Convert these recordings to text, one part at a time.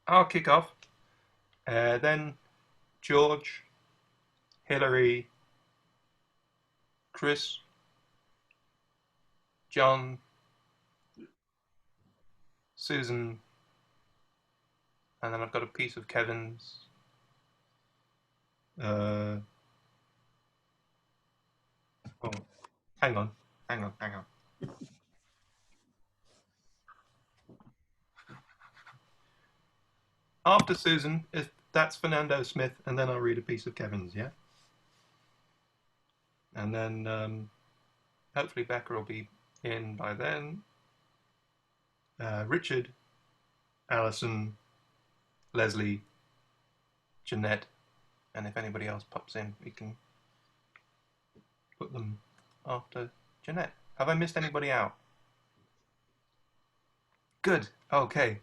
I'll kick off. Then George, Hillary, Chris, John, Susan, and then I've got a piece of Kevin's. Oh, hang on. After Susan, if that's Fernando Smith, and then I'll read a piece of Kevin's, yeah? And then hopefully Becca will be in by then. Richard, Alison, Leslie, Jeanette, and if anybody else pops in, we can put them after Jeanette. Have I missed anybody out? Good. Okay.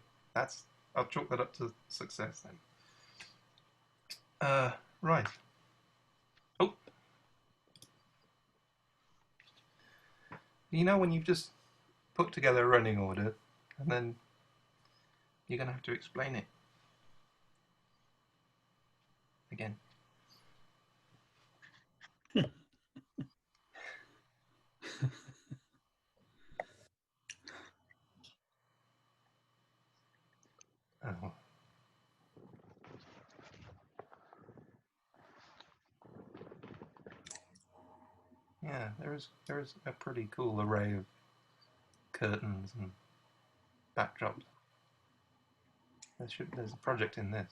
I'll chalk that up to success then. Right. Oh. You know when you've just put together a running order and then you're going to have to explain it again. Oh. Yeah, there is a pretty cool array of curtains and backdrops. There's a project in this.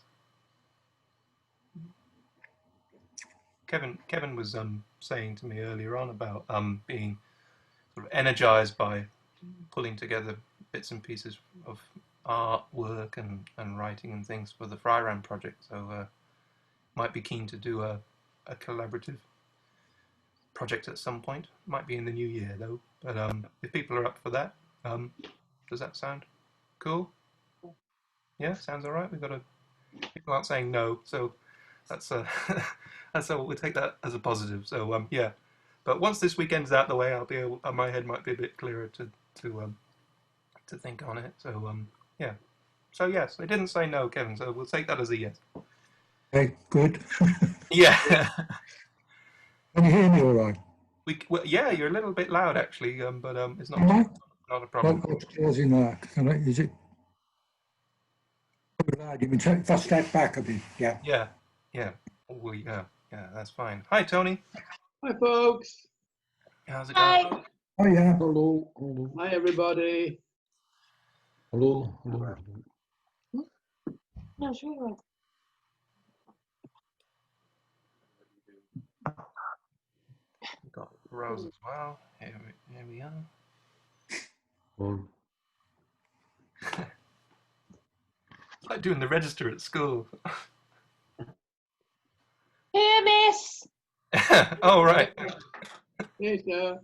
Kevin was saying to me earlier on about being sort of energized by pulling together bits and pieces of artwork and writing and things for the Fryram project. So might be keen to do a collaborative project at some point. Might be in the new year though. But if people are up for that, does that sound cool? Yeah, sounds all right. People aren't saying no, so that's so we'll take that as a positive. So yeah, but once this weekend's out the way, my head might be a bit clearer to think on it. So yeah, so yes, I didn't say no, Kevin. So we'll take that as a yes. Okay, good. Yeah. Can you hear me all right? Well, yeah, you're a little bit loud actually, but it's not a problem. What's causing that? Is it too loud? You can take first step back a bit. Yeah. Yeah. Oh, yeah, that's fine. Hi, Tony. Hi, folks. How's it going? Oh yeah. Hello, hello. Hi, everybody. Hello, hello. No, sure. We've got Rose as well. Here we are. It's like doing the register at school. Here, miss. Oh, right. Yes, sir.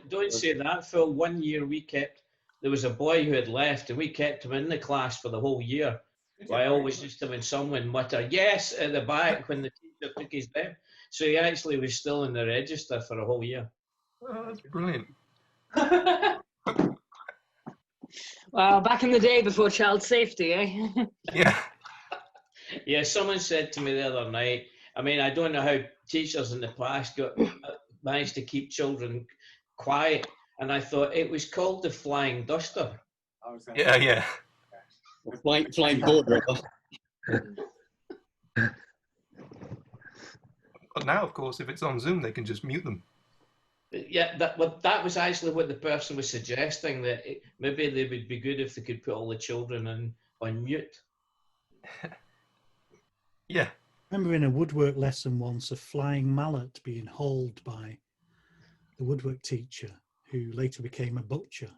Don't say that, Phil. 1 year there was a boy who had left and we kept him in the class for the whole year. So I always used to when someone mutter yes at the back when the teacher took his name. So he actually was still in the register for a whole year. Oh, that's brilliant. Well, back in the day before child safety, eh? Yeah. Yeah, someone said to me the other night, I mean, I don't know how teachers in the past managed to keep children quiet. And I thought it was called the flying duster. Yeah. Flying boat. But now, of course, if it's on Zoom, they can just mute them. Yeah, that was actually what the person was suggesting, that maybe they would be good if they could put all the children on mute. Yeah. I remember in a woodwork lesson once a flying mallet being hauled by the woodwork teacher, who later became a butcher.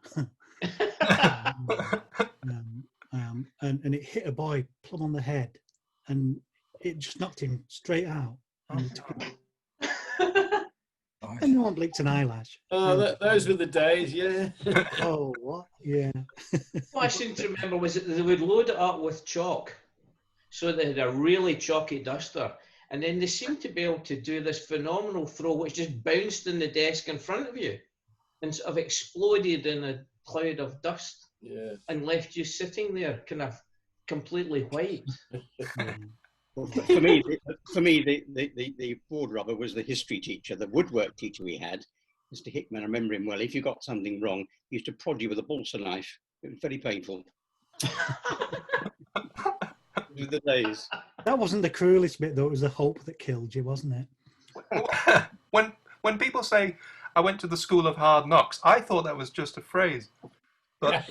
And it hit a boy plumb on the head, and it just knocked him straight out. And no one blinked an eyelash. Oh, those were the days, yeah. Oh, what? Yeah. What I seem to remember was that they would load it up with chalk, so they had a really chalky duster, and then they seemed to be able to do this phenomenal throw, which just bounced in the desk in front of you and sort of exploded in a cloud of dust, and left you sitting there kind of completely white. Yeah. Well, for me, the board rubber was the history teacher. The woodwork teacher we had, Mr. Hickman, I remember him well. If you got something wrong, he used to prod you with a balsa knife. It was very painful. Those were the days. That wasn't the cruelest bit, though. It was the hope that killed you, wasn't it? when people say I went to the school of hard knocks, I thought that was just a phrase. But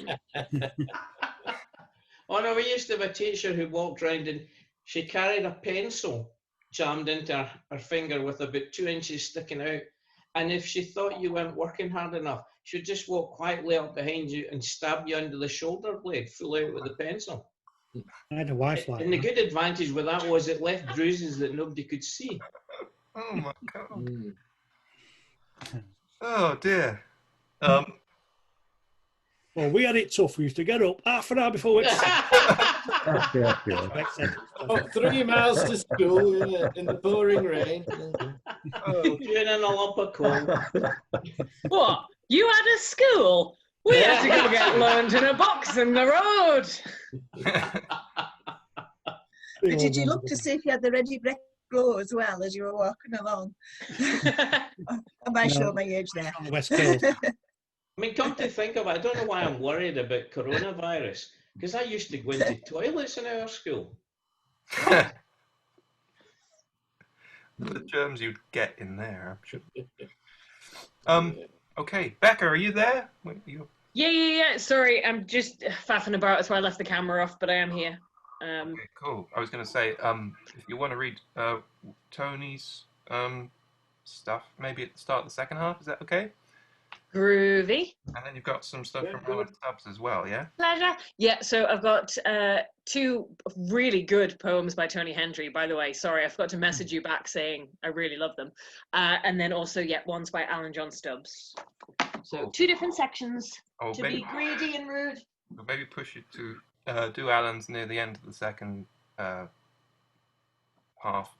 Oh no, we used to have a teacher who walked around and she carried a pencil jammed into her finger with about 2 inches sticking out. And if she thought you weren't working hard enough, she would just walk quietly up behind you and stab you under the shoulder blade, full out with the pencil. I had a wife like And the that. good advantage with that was it left bruises that nobody could see. oh my god, Mm. oh dear. Well, we had it tough. We used to get up half an hour before it's Oh, 3 miles to school in the pouring rain. You're in a lump of coal. What? You had a school? We had to go get lunch in a box in the road. But did you look to see if you had the ready break glow as well as you were walking along? I might show my age there. on the West Coast? I mean, come to think of it, I don't know why I'm worried about coronavirus, because I used to go into toilets in our school. The germs you'd get in there, I'm sure. Okay, Becca, are you there? Yeah. Sorry, I'm just faffing about. That's why I left the camera off, but I am here. Okay, cool. I was going to say, if you want to read Tony's stuff, maybe at the start of the second half, is that okay? Groovy. And then you've got some stuff Yeah, from Alan Stubbs as well, yeah? Pleasure. Yeah, so I've got 2 really good poems by Tony Hendry, by the way. Sorry, I forgot to message you back saying I really love them. And then also, one's by Alan John Stubbs. So Cool. 2 different sections Oh, to be greedy and rude. we'll maybe push you to do Alan's near the end of the second half,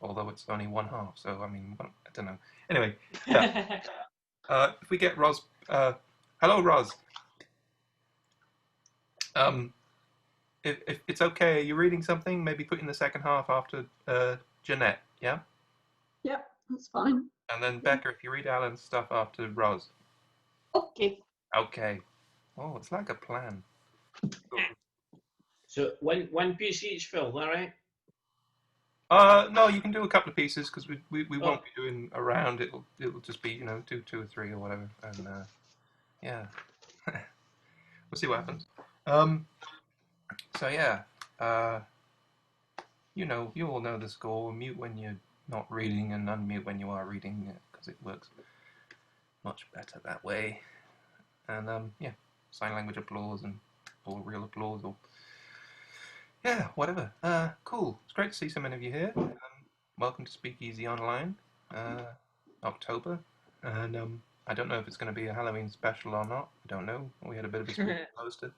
although it's only one half, so I mean, I don't know. Anyway, yeah. If we get Roz, hello Roz. If it's okay, are you reading something? Maybe put in the second half after Jeanette, yeah? Yep, that's fine. And then Becca, if you read Alan's stuff after Roz. Okay. Okay. Oh, it's like a plan. Cool. So one piece each, Phil, is that right? No, you can do a couple of pieces because we won't be doing a round. It'll just be two or three or whatever, and yeah, we'll see what happens. So yeah, you all know the score. Mute when you're not reading and unmute when you are reading because it works much better that way. And yeah, sign language applause or real applause or. Yeah, whatever. Cool. It's great to see so many of you here. Welcome to SpeakEasy Online, October. And I don't know if it's going to be a Halloween special or not. I don't know. We had a bit of a spooky poster.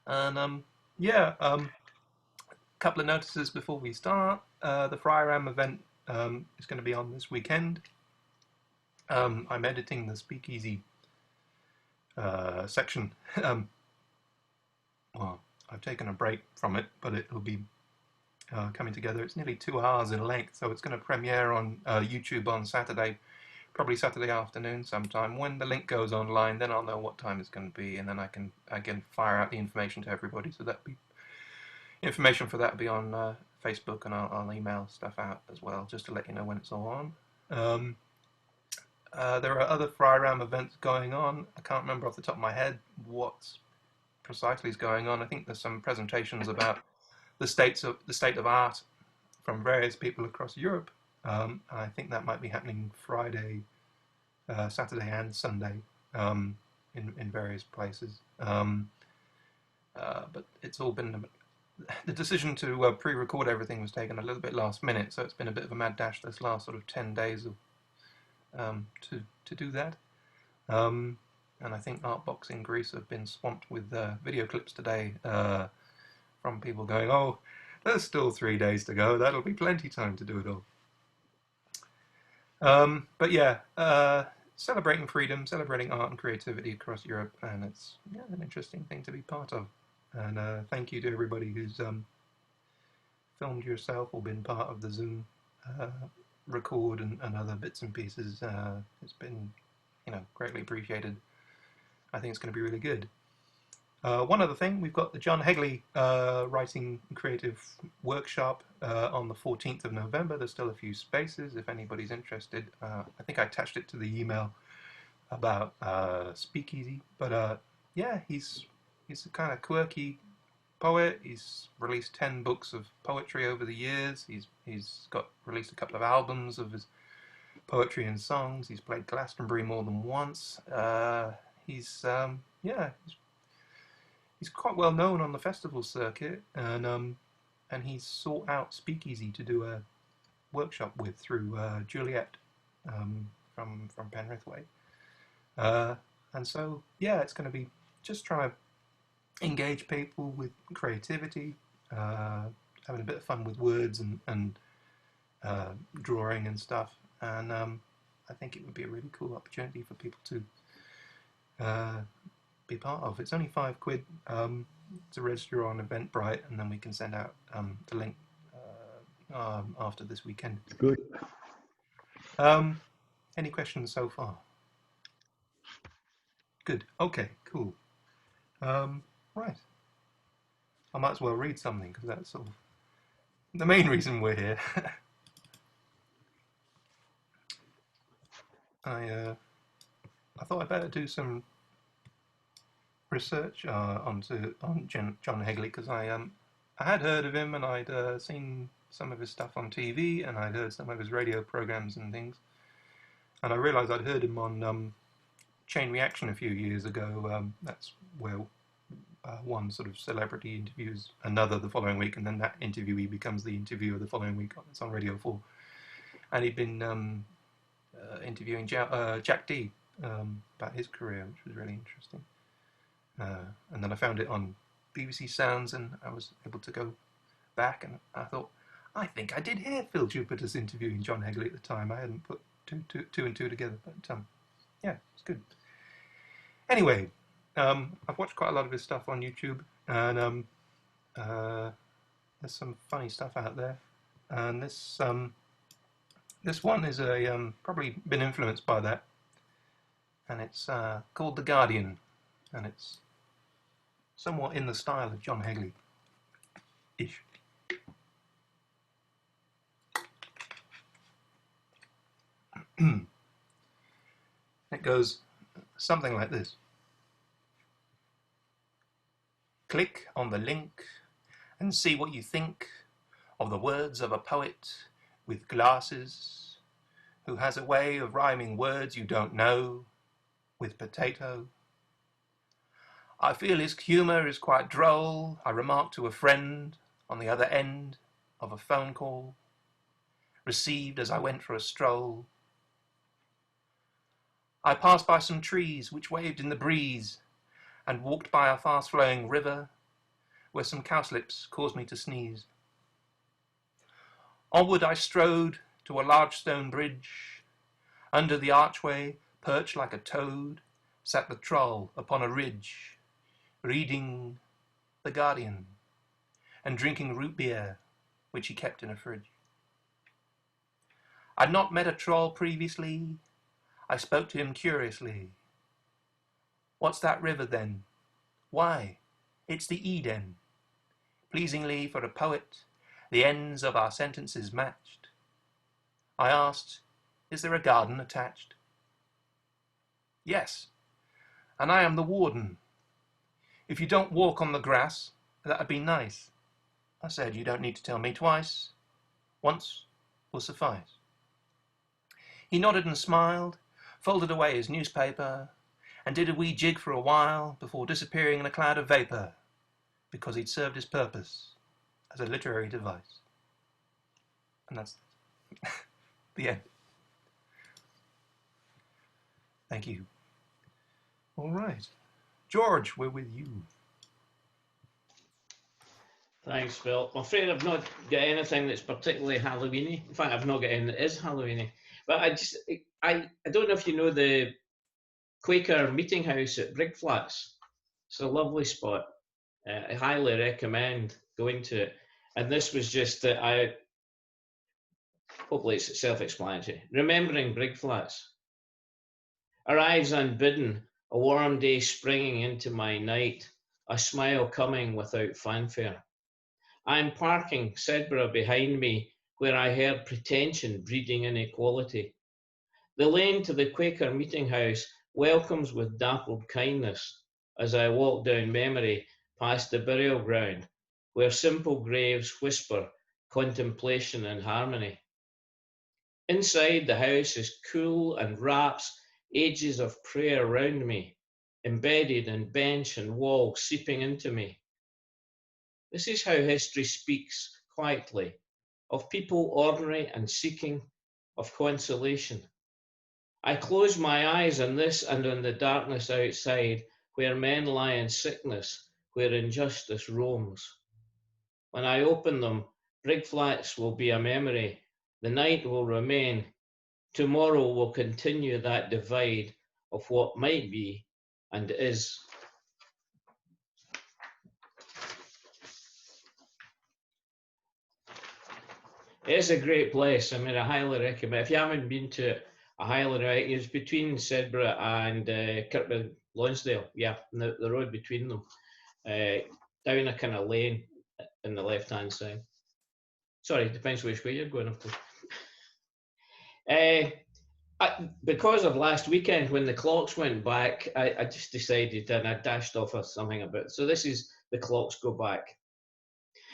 And yeah, couple of notices before we start. The Fryram event is going to be on this weekend. I'm editing the SpeakEasy section. Well, I've taken a break from it, but it'll be coming together. It's nearly 2 hours in length, so it's going to premiere on YouTube on Saturday, probably Saturday afternoon sometime. When the link goes online, then I'll know what time it's going to be, and then I can fire out the information to everybody. So that be information for that will be on Facebook, and I'll email stuff out as well, just to let you know when it's all on. There are other Fryram events going on. I can't remember off the top of my head what's precisely is going on. I think there's some presentations about the state of art from various people across Europe. I think that might be happening Friday, Saturday, and Sunday in various places. But it's all been the decision to pre-record everything was taken a little bit last minute, so it's been a bit of a mad dash this last sort of 10 days of to do that. And I think Artbox in Greece have been swamped with video clips today from people going, oh, there's still 3 days to go. That'll be plenty time to do it all. But yeah, celebrating freedom, celebrating art and creativity across Europe, and it's an interesting thing to be part of. And thank you to everybody who's filmed yourself or been part of the Zoom record and other bits and pieces. It's been, greatly appreciated. I think it's going to be really good. One other thing, we've got the John Hegley Writing Creative Workshop on the 14th of November. There's still a few spaces if anybody's interested. I think I attached it to the email about SpeakEasy. But yeah, he's a kind of quirky poet. He's released 10 books of poetry over the years. He's released a couple of albums of his poetry and songs. He's played Glastonbury more than once. He's quite well known on the festival circuit, and he's sought out SpeakEasy to do a workshop with through Juliet from Penrith Way. And so, yeah, it's going to be just trying to engage people with creativity, having a bit of fun with words and drawing and stuff. And I think it would be a really cool opportunity for people to be part of. It's only £5 to register on Eventbrite, and then we can send out the link after this weekend. Good. Any questions so far? Good. Okay, cool. Right. I might as well read something because that's sort of the main reason we're here. I thought I'd better do some research on John Hegley, because I had heard of him, and I'd seen some of his stuff on TV, and I'd heard some of his radio programs and things, and I realised I'd heard him on Chain Reaction a few years ago. That's where one sort of celebrity interviews another the following week, and then that interviewee becomes the interviewer the following week. It's on Radio 4, and he'd been interviewing Jack D about his career, which was really interesting. And then I found it on BBC Sounds, and I was able to go back, and I thought, I think I did hear Phil Jupiter's interviewing John Hegley at the time. I hadn't put two and two together, but yeah, it's good. Anyway, I've watched quite a lot of his stuff on YouTube, and there's some funny stuff out there. And this one is probably been influenced by that, and it's called The Guardian, and it's somewhat in the style of John Hegley-ish. It goes something like this. Click on the link and see what you think of the words of a poet with glasses who has a way of rhyming words you don't know with potato. I feel his humour is quite droll, I remarked to a friend on the other end of a phone call, received as I went for a stroll. I passed by some trees which waved in the breeze, and walked by a fast-flowing river where some cowslips caused me to sneeze. Onward I strode to a large stone bridge. Under the archway, perched like a toad, sat the troll upon a ridge, reading The Guardian and drinking root beer, which he kept in a fridge. I'd not met a troll previously. I spoke to him curiously. What's that river then? Why, it's the Eden. Pleasingly for a poet, the ends of our sentences matched. I asked, is there a garden attached? Yes, and I am the warden. If you don't walk on the grass, that'd be nice. I said, you don't need to tell me twice. Once will suffice. He nodded and smiled, folded away his newspaper, and did a wee jig for a while before disappearing in a cloud of vapour, because he'd served his purpose as a literary device. And that's the end. Thank you. All right. George, we're with you. Thanks, Phil. I'm afraid I've not got anything that's particularly Halloweeny. In fact, I've not got anything that is Halloweeny. But I don't know if you know the Quaker Meeting House at Brigflats. It's a lovely spot. I highly recommend going to it. And this was just that hopefully it's self-explanatory. Remembering Brig Flats. Arrives unbidden, a warm day springing into my night, a smile coming without fanfare. I am parking Sedbergh behind me, where I heard pretension breeding inequality. The lane to the Quaker meeting house welcomes with dappled kindness as I walk down memory past the burial ground, where simple graves whisper contemplation and harmony. Inside, the house is cool and wraps ages of prayer round me, embedded in bench and wall seeping into me. This is how history speaks quietly of people ordinary and seeking of consolation. I close my eyes on this and on the darkness outside, where men lie in sickness, where injustice roams. When I open them, Brig Flats will be a memory. The night will remain. Tomorrow will continue that divide of what might be and is. It is a great place. I mean, I highly recommend. If you haven't been to it, I highly recommend. It's between Sedbergh and Kirkby Lonsdale. Yeah, the road between them, down a kind of lane in the left-hand side. Sorry, depends which way you're going, of course. Because of last weekend when the clocks went back, I just decided and I dashed off something about it. So this is the clocks go back.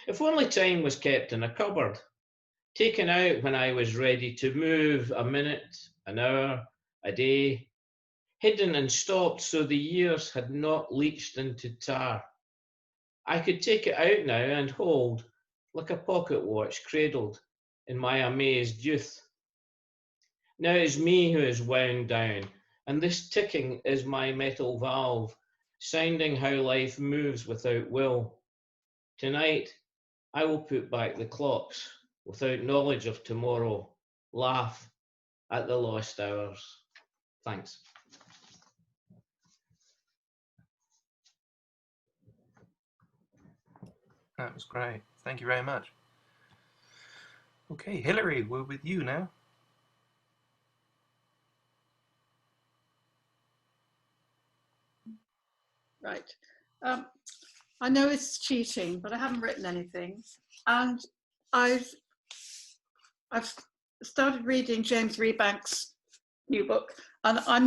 If only time was kept in a cupboard, taken out when I was ready to move, a minute, an hour, a day, hidden and stopped so the years had not leached into tar. I could take it out now and hold, like a pocket watch cradled in my amazed youth. Now it's me who is wound down, and this ticking is my metal valve, sounding how life moves without will. Tonight, I will put back the clocks, without knowledge of tomorrow, laugh at the lost hours. Thanks. That was great. Thank you very much. Okay, Hilary, we're with you now. Right. I know it's cheating, but I haven't written anything. And I've started reading James Rebank's new book, and I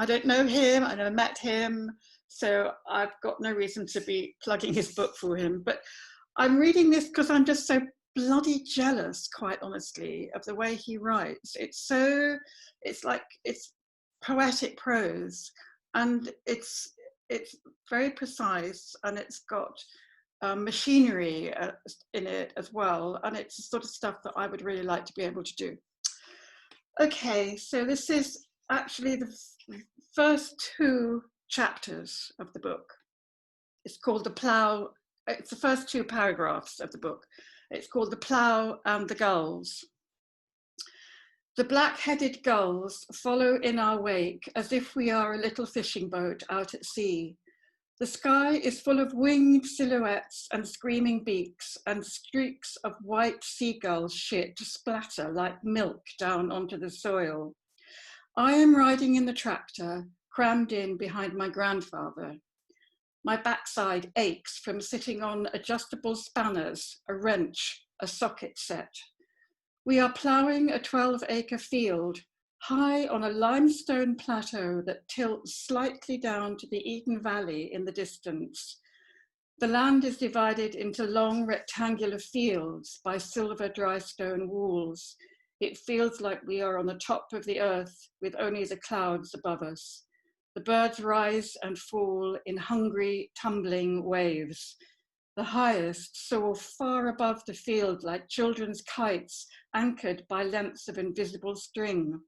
don't know him, I never met him, so I've got no reason to be plugging his book for him. But I'm reading this because I'm just so bloody jealous, quite honestly, of the way he writes. It's poetic prose, and it's very precise, and it's got machinery in it as well, and it's the sort of stuff that I would really like to be able to do. Okay, so this is actually the first two chapters of the book. It's called The Plough. It's the first two paragraphs of the book. It's called The Plough and the Gulls. The black-headed gulls follow in our wake as if we are a little fishing boat out at sea. The sky is full of winged silhouettes and screaming beaks, and streaks of white seagull shit splatter like milk down onto the soil. I am riding in the tractor, crammed in behind my grandfather. My backside aches from sitting on adjustable spanners, a wrench, a socket set. We are ploughing a 12-acre field, high on a limestone plateau that tilts slightly down to the Eden Valley in the distance. The land is divided into long rectangular fields by silver dry stone walls. It feels like we are on the top of the earth with only the clouds above us. The birds rise and fall in hungry, tumbling waves. The highest soar far above the field like children's kites anchored by lengths of invisible string.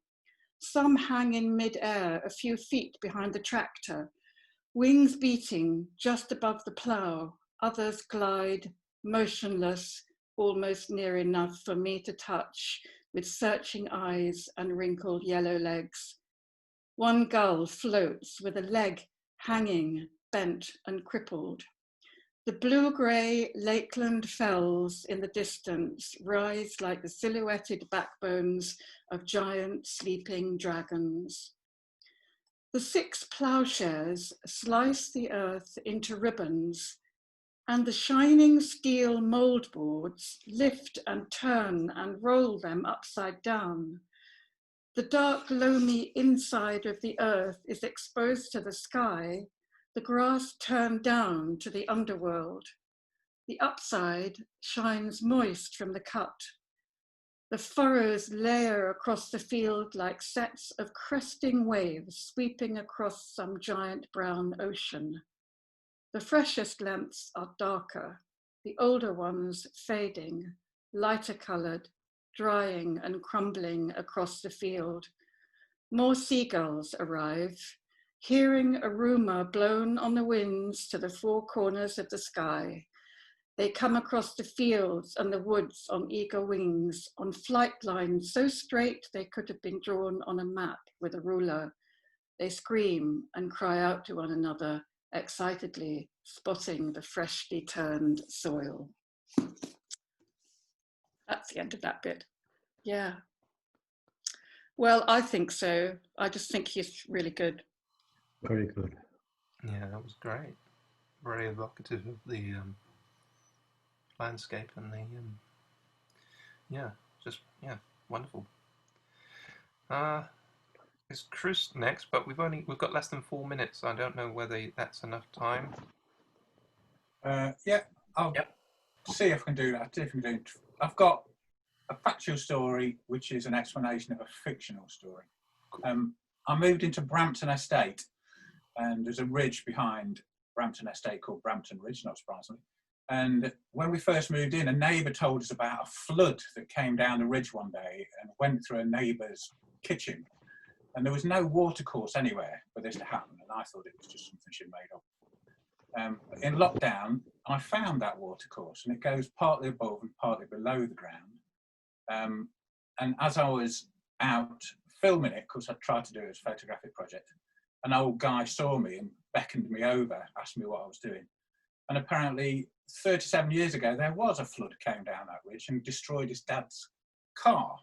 Some hang in mid-air a few feet behind the tractor, wings beating just above the plough. Others glide, motionless, almost near enough for me to touch, with searching eyes and wrinkled yellow legs. One gull floats with a leg hanging, bent and crippled. The blue-grey Lakeland fells in the distance rise like the silhouetted backbones of giant sleeping dragons. The 6 ploughshares slice the earth into ribbons, and the shining steel mouldboards lift and turn and roll them upside down. The dark, loamy inside of the earth is exposed to the sky, the grass turned down to the underworld. The upside shines moist from the cut. The furrows layer across the field like sets of cresting waves sweeping across some giant brown ocean. The freshest lengths are darker, the older ones fading, lighter colored, drying and crumbling across the field. More seagulls arrive, hearing a rumor blown on the winds to the 4 corners of the sky. They come across the fields and the woods on eager wings, on flight lines so straight they could have been drawn on a map with a ruler. They scream and cry out to one another, excitedly spotting the freshly turned soil. That's the end of that bit. Yeah. Well, I think so. I just think he's really good. Very good. Yeah, that was great. Very evocative of the landscape and the wonderful. Is Chris next? But we've got less than 4 minutes. So I don't know whether that's enough time. Yeah, I'll see if I can do that. I've got a factual story, which is an explanation of a fictional story. I moved into Brampton Estate, and there's a ridge behind Brampton Estate called Brampton Ridge, not surprisingly. And when we first moved in, a neighbour told us about a flood that came down the ridge one day and went through a neighbour's kitchen. And there was no watercourse anywhere for this to happen, and I thought it was just something she'd made up. In lockdown, I found that watercourse, and it goes partly above and partly below the ground. And as I was out filming it, because I tried to do it as a photographic project, an old guy saw me and beckoned me over, asked me what I was doing. And apparently 37 years ago, there was a flood came down that ridge and destroyed his dad's car.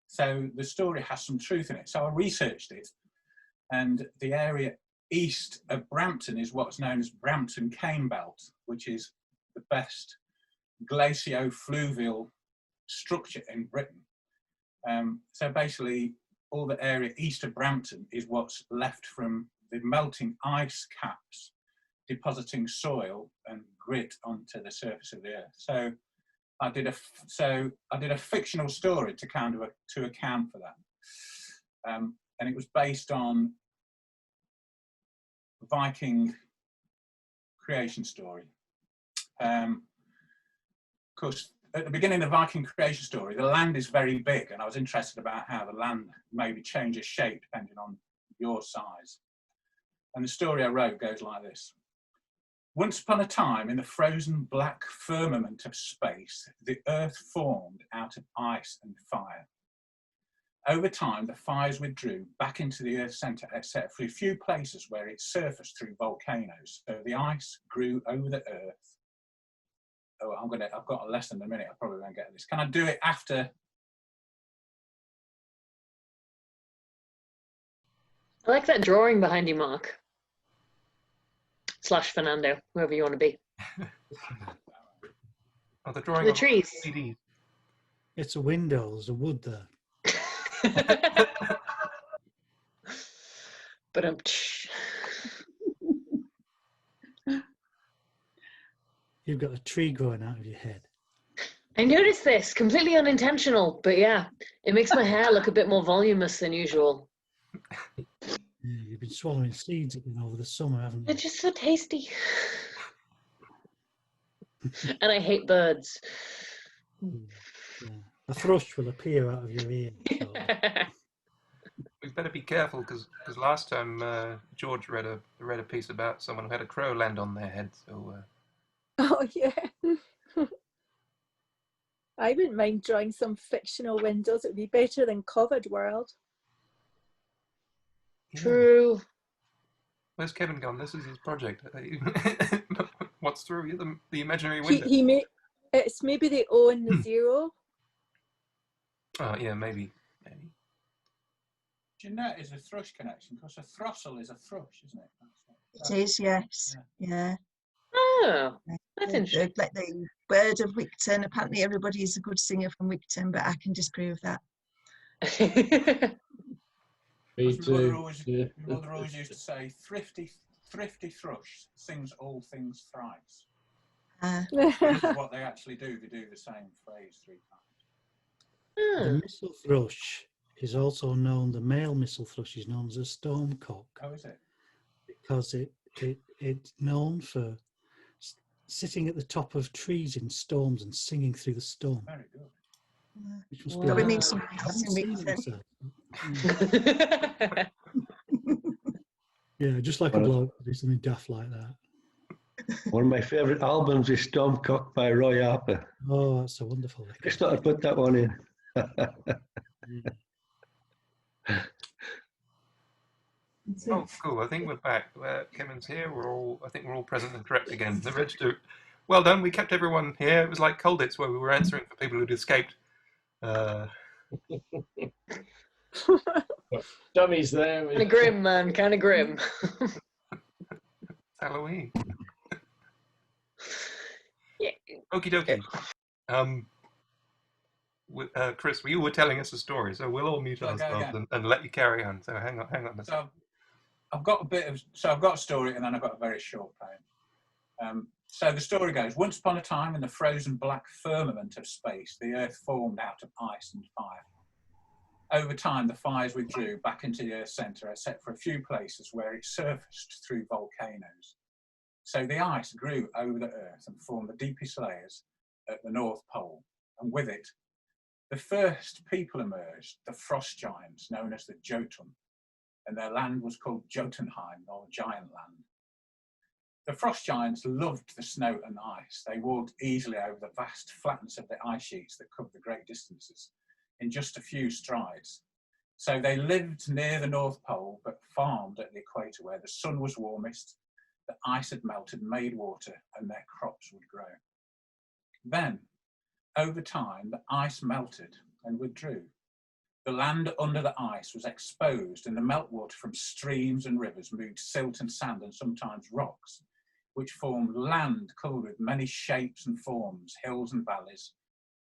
So the story has some truth in it. So I researched it, and the area east of Brampton is what's known as Brampton Cane Belt, which is the best glaciofluvial structure in Britain. So basically, all the area east of Brampton is what's left from the melting ice caps depositing soil and grit onto the surface of the earth. So I did a fictional story to to account for that, and it was based on Viking creation story. Of course, at the beginning of the Viking creation story, the land is very big, and I was interested about how the land maybe changes shape depending on your size. And the story I wrote goes like this. Once upon a time, in the frozen black firmament of space, the earth formed out of ice and fire. Over time, the fires withdrew back into the earth's centre, except for a few places where it surfaced through volcanoes. So the ice grew over the earth. Oh, I've got less than a minute. I probably won't get this. Can I do it after? I like that drawing behind you, Mark. / Fernando, whoever you want to be. Oh, the drawing The of trees. CDs. It's a window, there's a wood there. But You've got a tree growing out of your head. I noticed this, completely unintentional, but yeah, it makes my hair look a bit more voluminous than usual. Yeah, you've been swallowing seeds again over the summer, haven't you? They're just so tasty. And I hate birds. Yeah. A thrush will appear out of your ear. So. We better be careful because last time George read a piece about someone who had a crow land on their head. So. Oh yeah. I wouldn't mind drawing some fictional windows. It would be better than Covered World. True. Where's Kevin gone? This is his project. What's through the imaginary He, window? he may, it's maybe the O and the zero. Oh, yeah, maybe. Jeanette is a thrush connection because a throstle is a thrush, isn't it? It is, yes. Yeah. Oh, that's The, interesting. like the bird of Wigton. Apparently, everybody is a good singer from Wigton, but I can disprove that. Me My too. Yeah. mother always used to say, thrifty thrush sings all things thrice. This is what they actually do. They do the same phrase 3 times. The missel thrush is also known, the male missel thrush is known as a stormcock. Oh, is it? Because it's known for sitting at the top of trees in storms and singing through the storm. Very good. Which must Wow. be We need some Yeah, just like a bloke, do something daft like that. One of my favourite albums is Stormcock by Roy Harper. Oh, that's so wonderful. Just thought I'd put that one in. Oh, cool. I think we're back. Kevin's here. I think we're all present and correct again. The register. Well done. We kept everyone here. It was like Colditz where we were answering for people who'd escaped. Dummies there. Kind of grim, man. Kind of grim. Halloween. Yeah. Okie dokie. Chris, you were telling us a story, so we'll all mute ourselves and let you carry on. So hang on. So I've got a story, and then I've got a very short poem. So the story goes: once upon a time, in the frozen black firmament of space, the Earth formed out of ice and fire. Over time, the fires withdrew back into the Earth's centre, except for a few places where it surfaced through volcanoes. So the ice grew over the Earth and formed the deepest layers at the North Pole, and with it, the first people emerged, the frost giants, known as the Jotun, and their land was called Jotunheim, or Giant Land. The frost giants loved the snow and ice. They walked easily over the vast flatness of the ice sheets that covered the great distances in just a few strides. So they lived near the North Pole, but farmed at the equator where the sun was warmest, the ice had melted, made water, and their crops would grow. Then, over time, the ice melted and withdrew. The land under the ice was exposed, and the meltwater from streams and rivers moved silt and sand and sometimes rocks, which formed land covered with many shapes and forms, hills and valleys,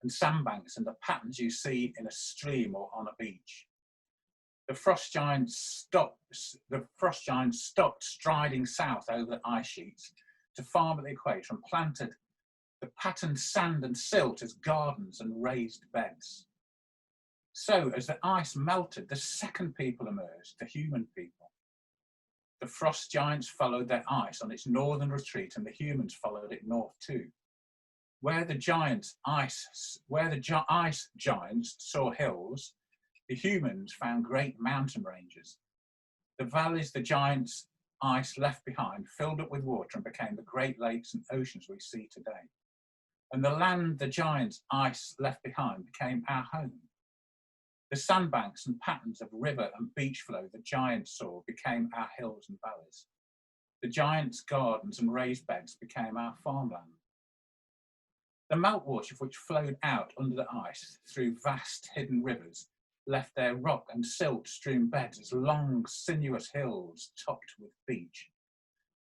and sandbanks, and the patterns you see in a stream or on a beach. The frost giants stopped striding south over the ice sheets to farm at the equator and planted the patterned sand and silt as gardens and raised beds. So as the ice melted, the second people emerged, the human people. The frost giants followed their ice on its northern retreat, and the humans followed it north too. Where the ice giants saw hills, the humans found great mountain ranges. The valleys the giants' ice left behind filled up with water and became the great lakes and oceans we see today. And the land the giants' ice left behind became our home. The sandbanks and patterns of river and beach flow the giants saw became our hills and valleys. The giants' gardens and raised beds became our farmland. The meltwater which flowed out under the ice through vast hidden rivers left their rock and silt-strewn beds as long, sinuous hills topped with beach,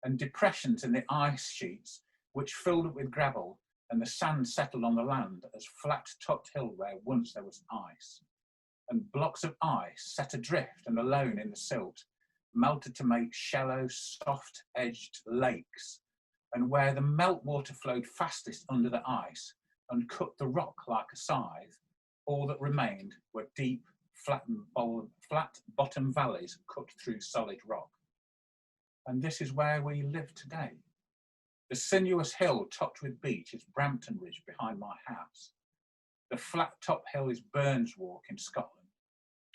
and depressions in the ice sheets which filled up with gravel, and the sand settled on the land as flat-topped hill where once there was ice. And blocks of ice set adrift and alone in the silt melted to make shallow, soft-edged lakes, and where the meltwater flowed fastest under the ice and cut the rock like a scythe, all that remained were deep, flat-bottom valleys cut through solid rock. And this is where we live today. The sinuous hill topped with beach is Brampton Ridge behind my house. The flat-top hill is Burns Walk in Scotland.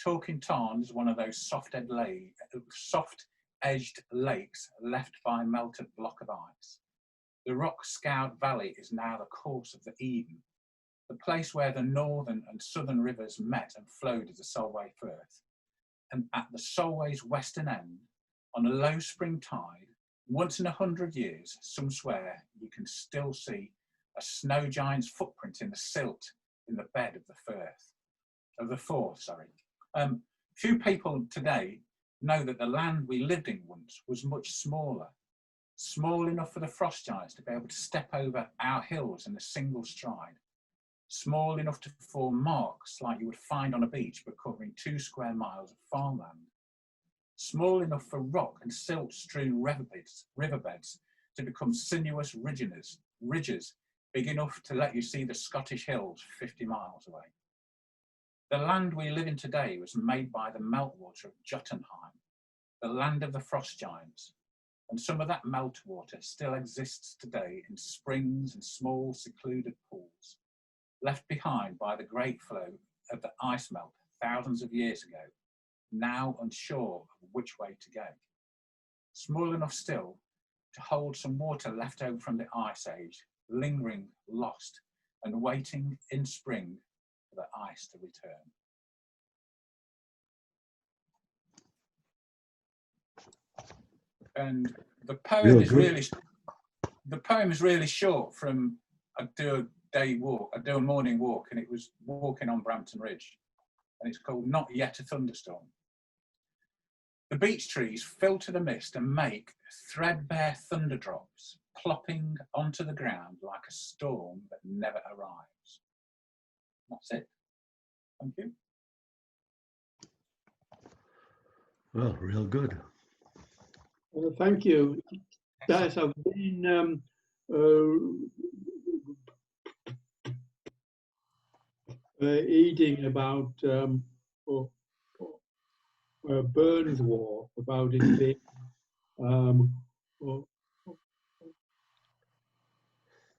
Torquay Tarn is one of those soft-edged lakes left by a melted block of ice. The rock-scoured valley is now the course of the Eden, the place where the northern and southern rivers met and flowed as the Solway Firth. And at the Solway's western end, on a low spring tide, Once in 100 years, some swear you can still see a snow giant's footprint in the silt in the bed of the Forth. Few people today know that the land we lived in once was much smaller, small enough for the frost giants to be able to step over our hills in a single stride, small enough to form marks like you would find on a beach but covering 2 square miles of farmland, small enough for rock and silt-strewn riverbeds to become sinuous ridges big enough to let you see the Scottish hills 50 miles away. The land we live in today was made by the meltwater of Jotunheim, the land of the frost giants, and some of that meltwater still exists today in springs and small secluded pools, left behind by the great flow of the ice melt thousands of years ago, now unsure of which way to go. Small enough still to hold some water left over from the ice age, lingering lost and waiting in spring for the ice to return. And the poem is really short. From I do a morning walk, and it was walking on Brampton Ridge, and it's called Not Yet a Thunderstorm. The beech trees filter the mist and make threadbare thunder drops, plopping onto the ground like a storm that never arrives. That's it. Thank you. Well, real good. Thank you. Guys, I've been reading about Burns' War, about it being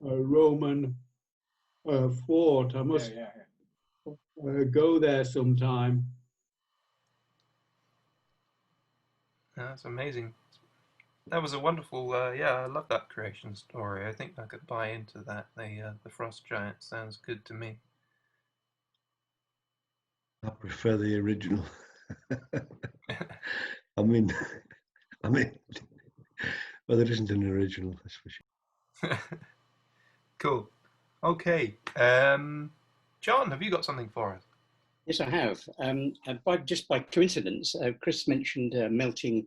a Roman fort. I must go there sometime. That's amazing. That was a wonderful, I love that creation story. I think I could buy into that. The frost giant sounds good to me. I prefer the original. I mean, well, there isn't an original, that's for sure. Cool. Okay. John, have you got something for us? Yes, I have. Just by coincidence, Chris mentioned melting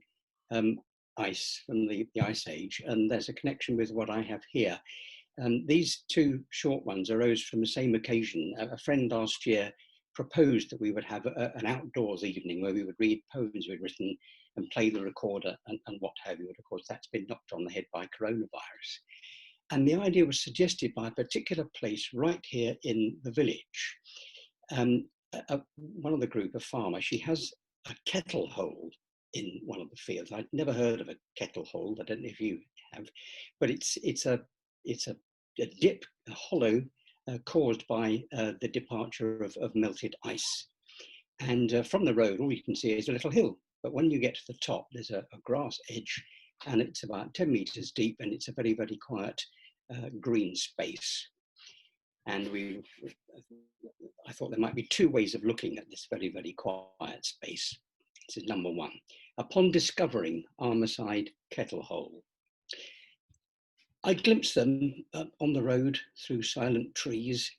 ice from the Ice Age, and there's a connection with what I have here. These 2 short ones arose from the same occasion. A friend last year proposed that we would have an outdoors evening where we would read poems we'd written and play the recorder and what have you. Of course, that's been knocked on the head by coronavirus. And the idea was suggested by a particular place right here in the village. One of the group, a farmer, she has a kettle hole in one of the fields. I'd never heard of a kettle hole. I don't know if you have, but it's a dip, a hollow caused by the departure of melted ice. And from the road, all you can see is a little hill. But when you get to the top, there's a grass edge, and it's about 10 meters deep, and it's a very, very quiet green space. And I thought there might be 2 ways of looking at this very, very quiet space. This is number 1. Upon discovering Armourside Kettle Hole, I glimpsed them on the road through silent trees,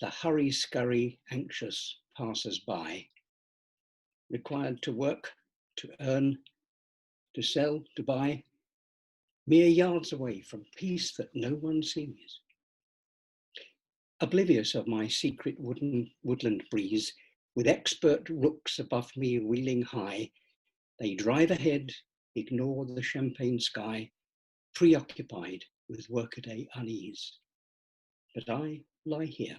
the hurry-scurry, anxious passers-by, required to work, to earn, to sell, to buy, mere yards away from peace that no one sees. Oblivious of my secret woodland breeze, with expert rooks above me wheeling high, they drive ahead, ignore the champagne sky, preoccupied with workaday unease. But I lie here,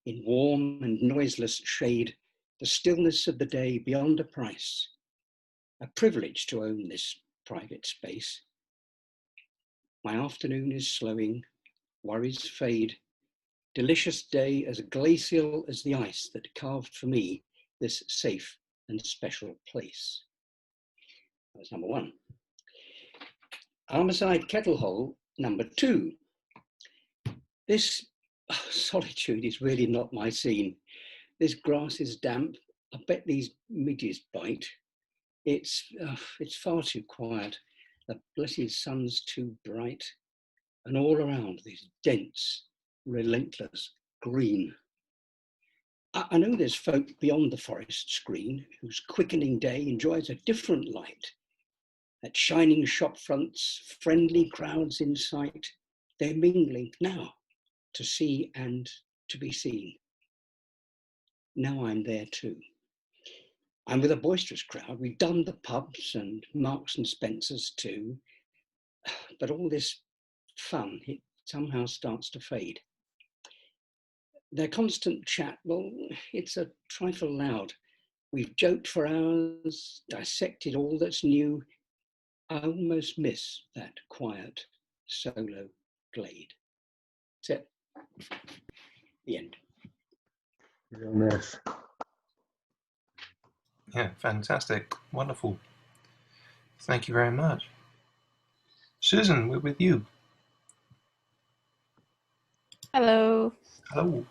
in warm and noiseless shade, the stillness of the day beyond a price, a privilege to own this private space. My afternoon is slowing, worries fade, delicious day as glacial as the ice that carved for me this safe and special place. That was number 1. Armourside Kettle Hole, number 2. This solitude is really not my scene. This grass is damp. I bet these midges bite. It's far too quiet. The blessed sun's too bright, and all around this dense, relentless green. I know there's folk beyond the forest screen whose quickening day enjoys a different light. At shining shop fronts, friendly crowds in sight, they're mingling now to see and to be seen. Now I'm there too. I'm with a boisterous crowd. We've done the pubs and Marks and Spencers too. But all this fun, it somehow starts to fade. Their constant chat, well, it's a trifle loud. We've joked for hours, dissected all that's new. I almost miss that quiet solo glade. That's it. The end. Real nice. Yeah, fantastic. Wonderful. Thank you very much. Susan, we're with you. Hello. Hello.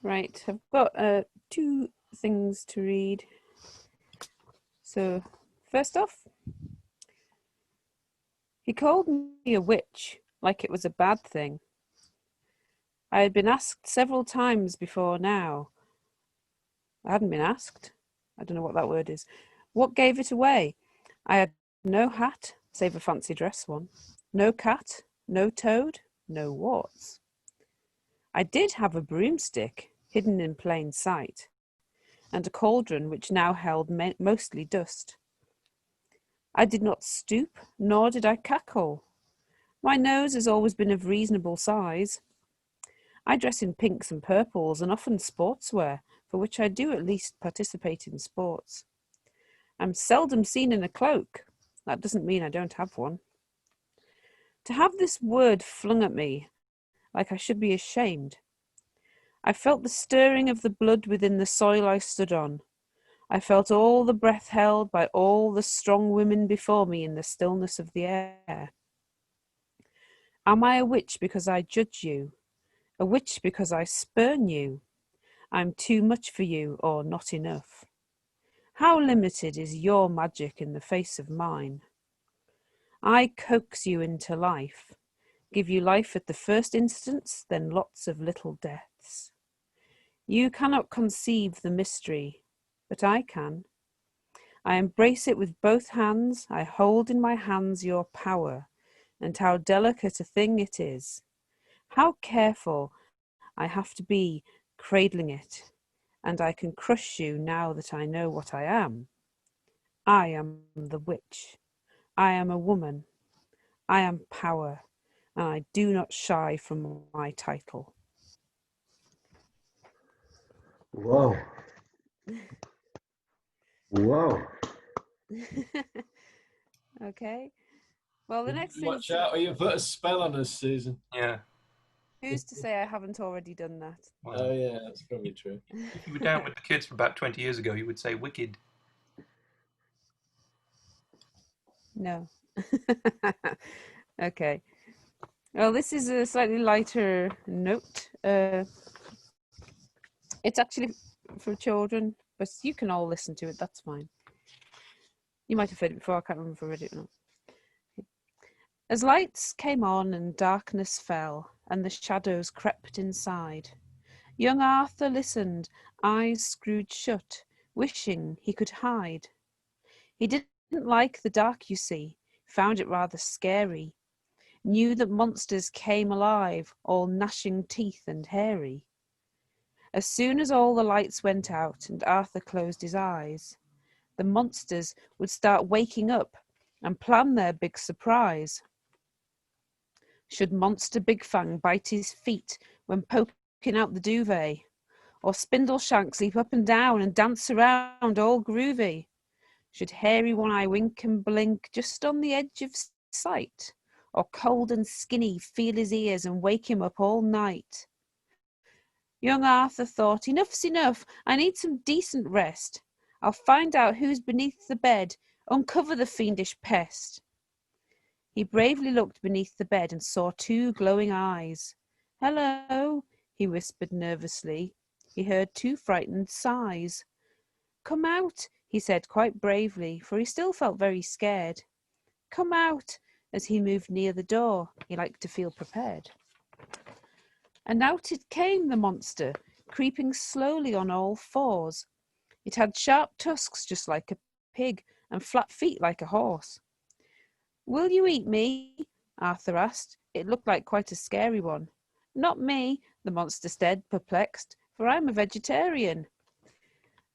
Right, I've got two things to read. So, first off, he called me a witch like it was a bad thing. I had been asked several times before now. I hadn't been asked. I don't know what that word is. What gave it away? I had no hat, save a fancy dress one. No cat, no toad, no warts. I did have a broomstick, hidden in plain sight, and a cauldron which now held mostly dust. I did not stoop, nor did I cackle. My nose has always been of reasonable size. I dress in pinks and purples and often sportswear, for which I do at least participate in sports. I'm seldom seen in a cloak. That doesn't mean I don't have one. To have this word flung at me, like I should be ashamed. I felt the stirring of the blood within the soil I stood on. I felt all the breath held by all the strong women before me in the stillness of the air. Am I a witch because I judge you? A witch because I spurn you? I'm too much for you or not enough. How limited is your magic in the face of mine? I coax you into life, give you life at the first instance, then lots of little deaths. You cannot conceive the mystery, but I can. I embrace it with both hands. I hold in my hands your power, and how delicate a thing it is. How careful I have to be cradling it, and I can crush you now that I know what I am. I am the witch. I am a woman. I am power, and I do not shy from my title. Wow. Wow. Okay. Well, the next thing. Watch out, or you put a spell on us, Susan. Yeah. Who's to say I haven't already done that? Well, Oh yeah, that's probably true. if you were down with the kids for about 20 years ago, you would say wicked. No. Okay. Well, this is a slightly lighter note. It's actually for children, but you can all listen to it. That's fine. You might have heard it before. I can't remember if I read it or not. As lights came on and darkness fell, and the shadows crept inside, young Arthur listened, eyes screwed shut, wishing he could hide. He didn't like the dark, you see, found it rather scary, knew that monsters came alive, all gnashing teeth and hairy. As soon as all the lights went out and Arthur closed his eyes, the monsters would start waking up and plan their big surprise. Should Monster Big Fang bite his feet when poking out the duvet? Or Spindleshanks leap up and down and dance around all groovy? Should Hairy One-Eye wink and blink just on the edge of sight? Or Cold and Skinny feel his ears and wake him up all night? Young Arthur thought, enough's enough, I need some decent rest. I'll find out who's beneath the bed, uncover the fiendish pest. He bravely looked beneath the bed and saw two glowing eyes. Hello, he whispered nervously. He heard two frightened sighs. Come out, he said quite bravely, for he still felt very scared. come out. As he moved near the door, he liked to feel prepared. And out it came, the monster, creeping slowly on all fours. It had sharp tusks just like a pig and flat feet like a horse. Will you eat me? Arthur asked. It looked like quite a scary one. Not me, the monster said, perplexed, for I'm a vegetarian.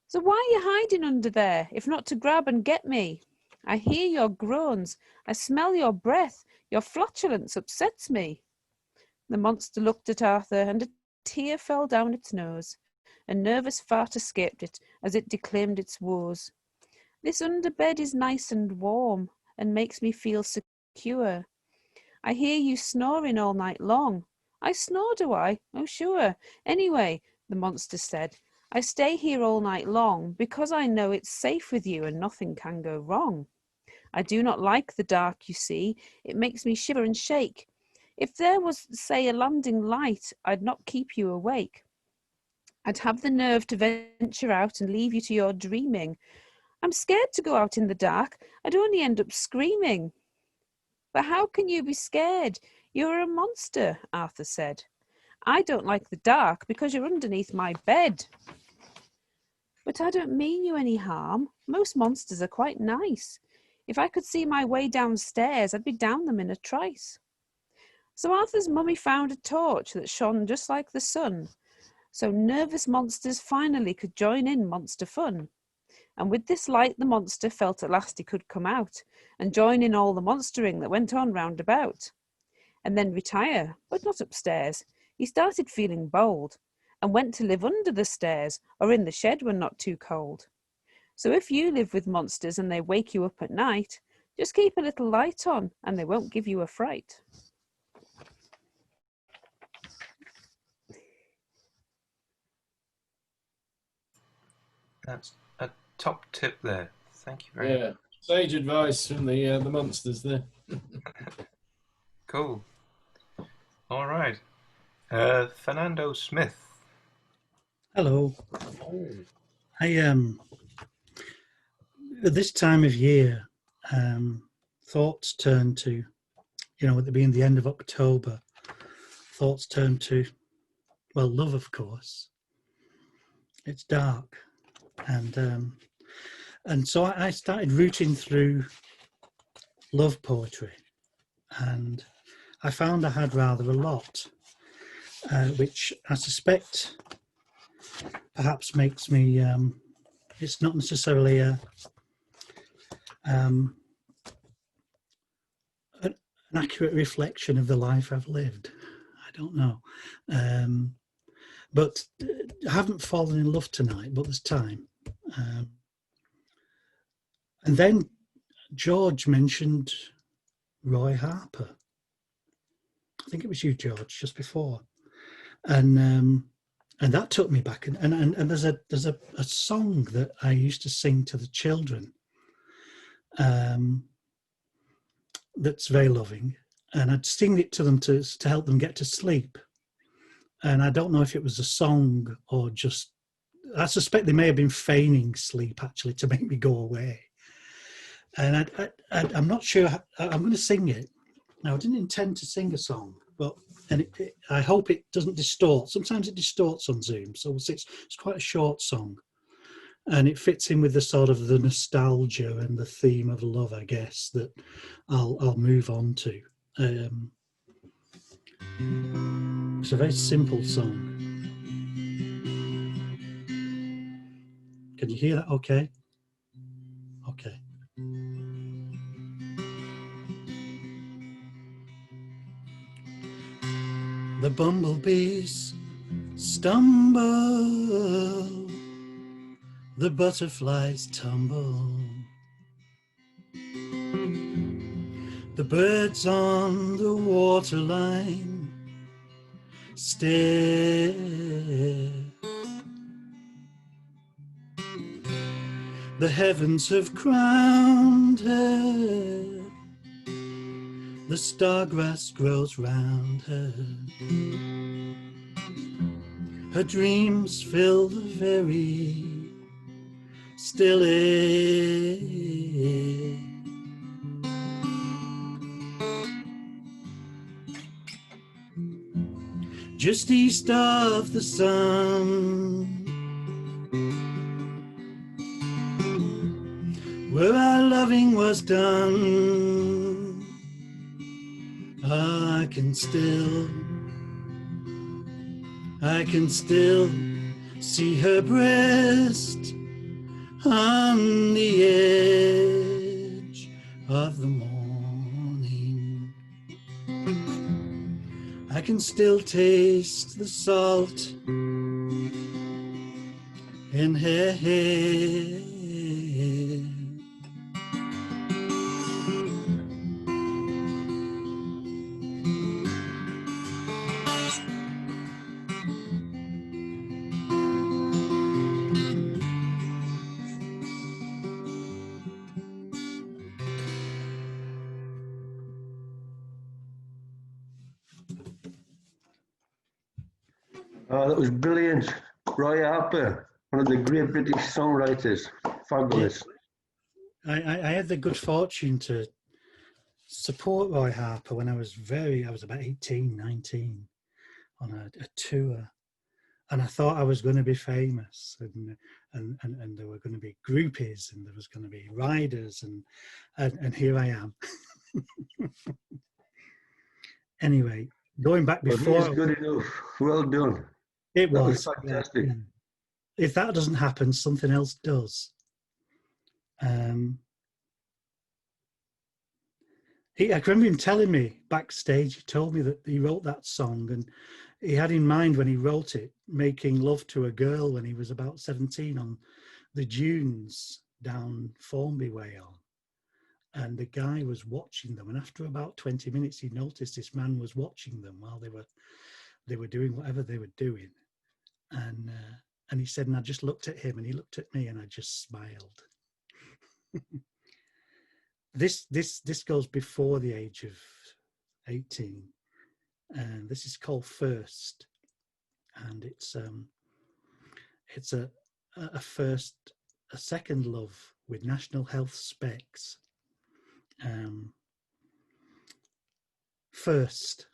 So why are you hiding under there, if not to grab and get me? I hear your groans, I smell your breath, your flatulence upsets me. The monster looked at Arthur, and a tear fell down its nose. A nervous fart escaped it as it declaimed its woes. This underbed is nice and warm, and makes me feel secure. I hear you snoring all night long. I snore, do I? Oh, sure. Anyway, the monster said, I stay here all night long because I know it's safe with you and nothing can go wrong. I do not like the dark, you see. It makes me shiver and shake. If there was, say, a landing light, I'd not keep you awake. I'd have the nerve to venture out and leave you to your dreaming. I'm scared to go out in the dark. I'd only end up screaming. But how can you be scared? You're a monster, Arthur said. I don't like the dark because you're underneath my bed. But I don't mean you any harm. Most monsters are quite nice. If I could see my way downstairs, I'd be down them in a trice. So Arthur's mummy found a torch that shone just like the sun, so nervous monsters finally could join in monster fun. And with this light, the monster felt at last he could come out and join in all the monstering that went on round about. And then retire, but not upstairs. He started feeling bold and went to live under the stairs or in the shed when not too cold. So if you live with monsters and they wake you up at night, just keep a little light on and they won't give you a fright. That's a top tip there. Thank you very much. Yeah, sage advice from the monsters there. Cool. All right. Fernando Smith. Hello. I at this time of year, thoughts turn to, with it being the end of October, thoughts turn to, well, love, of course. It's dark, and so I started rooting through love poetry, and I found I had rather a lot, which I suspect perhaps makes me, it's not necessarily an accurate reflection of the life I've lived. I don't know. But I haven't fallen in love tonight, but there's time. And then George mentioned Roy Harper. I think it was you, George, just before. And that took me back. And there's a song that I used to sing to the children that's very loving. And I'd sing it to them to help them get to sleep. And I don't know if it was a song or just, I suspect they may have been feigning sleep actually to make me go away. And I'm not sure, I'm going to sing it. Now, I didn't intend to sing a song, but I hope it doesn't distort. Sometimes it distorts on Zoom, so it's quite a short song. And it fits in with the sort of the nostalgia and the theme of love, I guess, that I'll move on to. It's a very simple song. Can you hear that okay? Okay. The bumblebees stumble, the butterflies tumble, the birds on the waterline stare. The heavens have crowned her, the stargrass grows round her. Her dreams fill the very still air. just east of the sun, where our loving was done. I can still see her breast on the edge of the morning. I can still taste the salt in her hair. Oh, that was brilliant. Roy Harper, one of the great British songwriters. Fabulous. I had the good fortune to support Roy Harper when I was about 18, 19 on a tour. And I thought I was going to be famous, and there were going to be groupies, and there was going to be riders, and here I am. Anyway, going back before. Well, he is good enough. Well done. It was fantastic. Yeah. If that doesn't happen, something else does. I remember him telling me backstage, he told me that he wrote that song, and he had in mind when he wrote it, making love to a girl when he was about 17 on the dunes down Formby Way on. And the guy was watching them, and after about 20 minutes, he noticed this man was watching them while they were doing whatever they were doing. And he said, and I just looked at him, and he looked at me, and I just smiled. This goes before the age of 18, and this is called First, and it's a second love with National Health specs. First,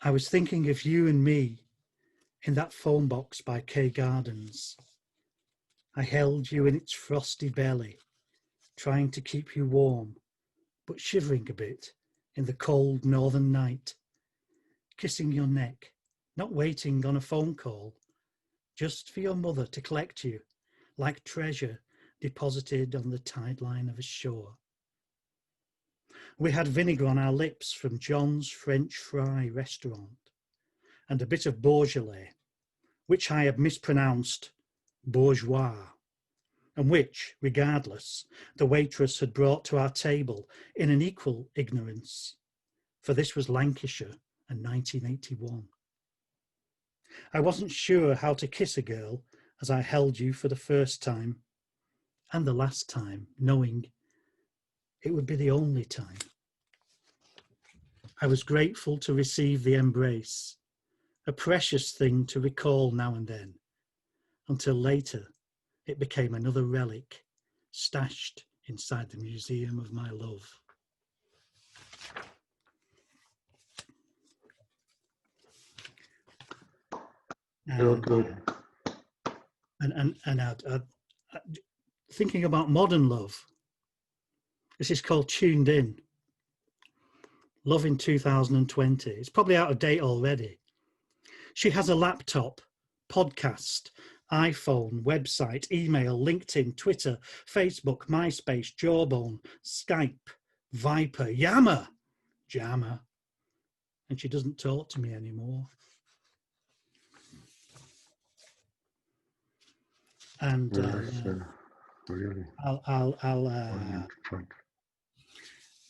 I was thinking of you and me in that phone box by Kew Gardens. I held you in its frosty belly, trying to keep you warm, but shivering a bit in the cold northern night, kissing your neck, not waiting on a phone call, just for your mother to collect you like treasure deposited on the tide line of a shore. We had vinegar on our lips from John's French Fry restaurant, and a bit of Beaujolais, which I had mispronounced bourgeois, and which, regardless, the waitress had brought to our table in an equal ignorance, for this was Lancashire and 1981. I wasn't sure how to kiss a girl as I held you for the first time, and the last time, knowing it would be the only time. I was grateful to receive the embrace, a precious thing to recall now and then, until later it became another relic stashed inside the museum of my love. Good. And thinking about modern love, this is called Tuned In. Love in 2020. It's probably out of date already. She has a laptop, podcast, iPhone, website, email, LinkedIn, Twitter, Facebook, MySpace, Jawbone, Skype, Viper, Yammer, Jammer. And she doesn't talk to me anymore. And really,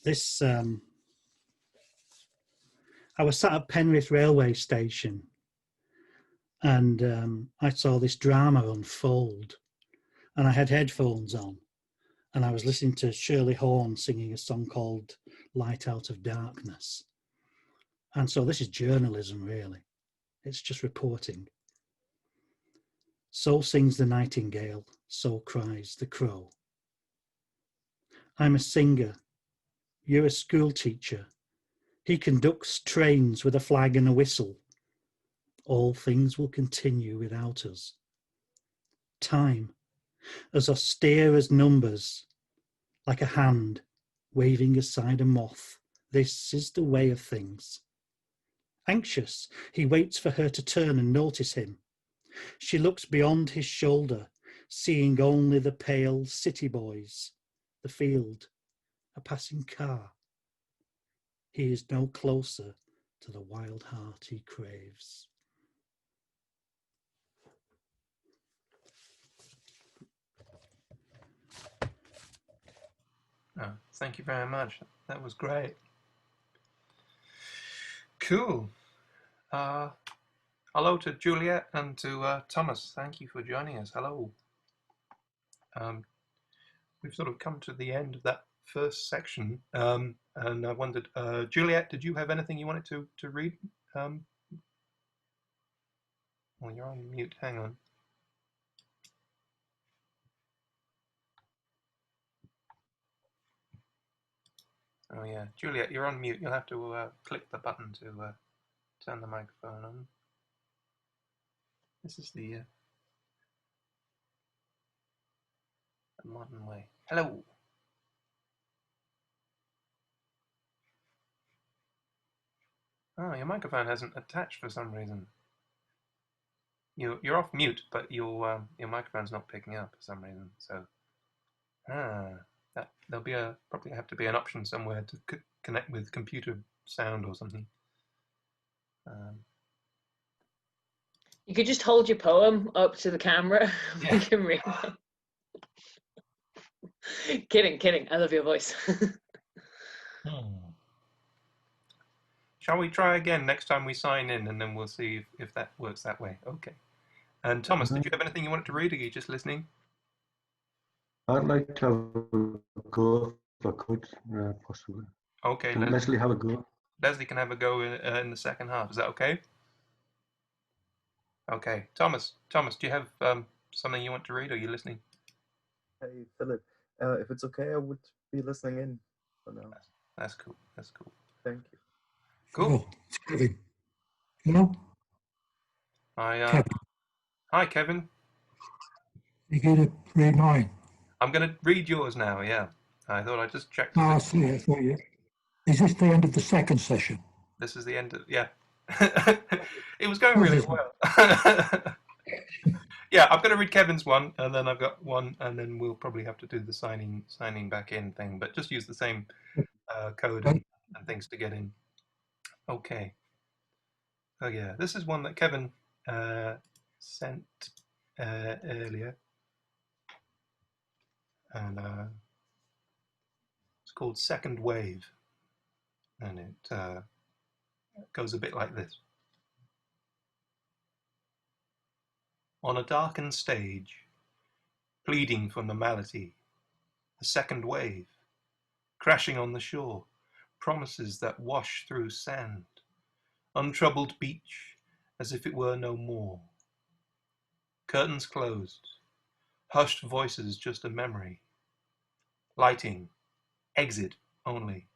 this. I was sat at Penrith railway station, and I saw this drama unfold, and I had headphones on, and I was listening to Shirley Horn singing a song called "Light Out of Darkness." And so this is journalism, really. It's just reporting. So sings the nightingale, so cries the crow. I'm a singer. You're a school teacher. He conducts trains with a flag and a whistle, all things will continue without us. Time, as austere as numbers, like a hand waving aside a moth, this is the way of things. Anxious, he waits for her to turn and notice him. She looks beyond his shoulder, seeing only the pale city boys, the field, a passing car. He is no closer to the wild heart he craves. Oh, thank you very much. That was great. Cool. Hello to Juliet and to Thomas. Thank you for joining us. Hello. We've sort of come to the end of that first section, and I wondered, Juliet, did you have anything you wanted to read? Well, you're on mute. Hang on. Oh yeah, Juliet, you're on mute. You'll have to click the button to turn the microphone on. This is the modern way. Hello. Oh, your microphone hasn't attached for some reason. You're off mute, but your microphone's not picking up for some reason. So, there'll be probably have to be an option somewhere to connect with computer sound or something. You could just hold your poem up to the camera. Yeah. We can read it. Kidding. I love your voice. Shall we try again next time we sign in, and then we'll see if that works that way? Okay. And Thomas, did you have anything you wanted to read, or are you just listening? I'd like to have a go if I could, possibly. Okay. Can Leslie have a go? Leslie can have a go in the second half. Is that okay? Okay. Thomas, do you have something you want to read, or are you listening? Hey, Philip. If it's okay, I would be listening in for now. That's cool. Thank you. Cool. Oh, it's Kevin. Hello? Hi, Kevin. You going to read mine? I'm going to read yours now, yeah. I thought I'd just check. Oh, I see. I thought you. Is this the end of the second session? This is the end of, yeah. It was going really well. Yeah, I'm going to read Kevin's one, and then I've got one, and then we'll probably have to do the signing back in thing, but just use the same code and things to get in. Okay. Oh yeah, this is one that Kevin sent earlier, and it's called Second Wave, and it goes a bit like this. On a darkened stage, pleading for normality, the second wave, crashing on the shore, promises that wash through sand, untroubled beach as if it were no more. Curtains closed, hushed voices just a memory. Lighting, exit only.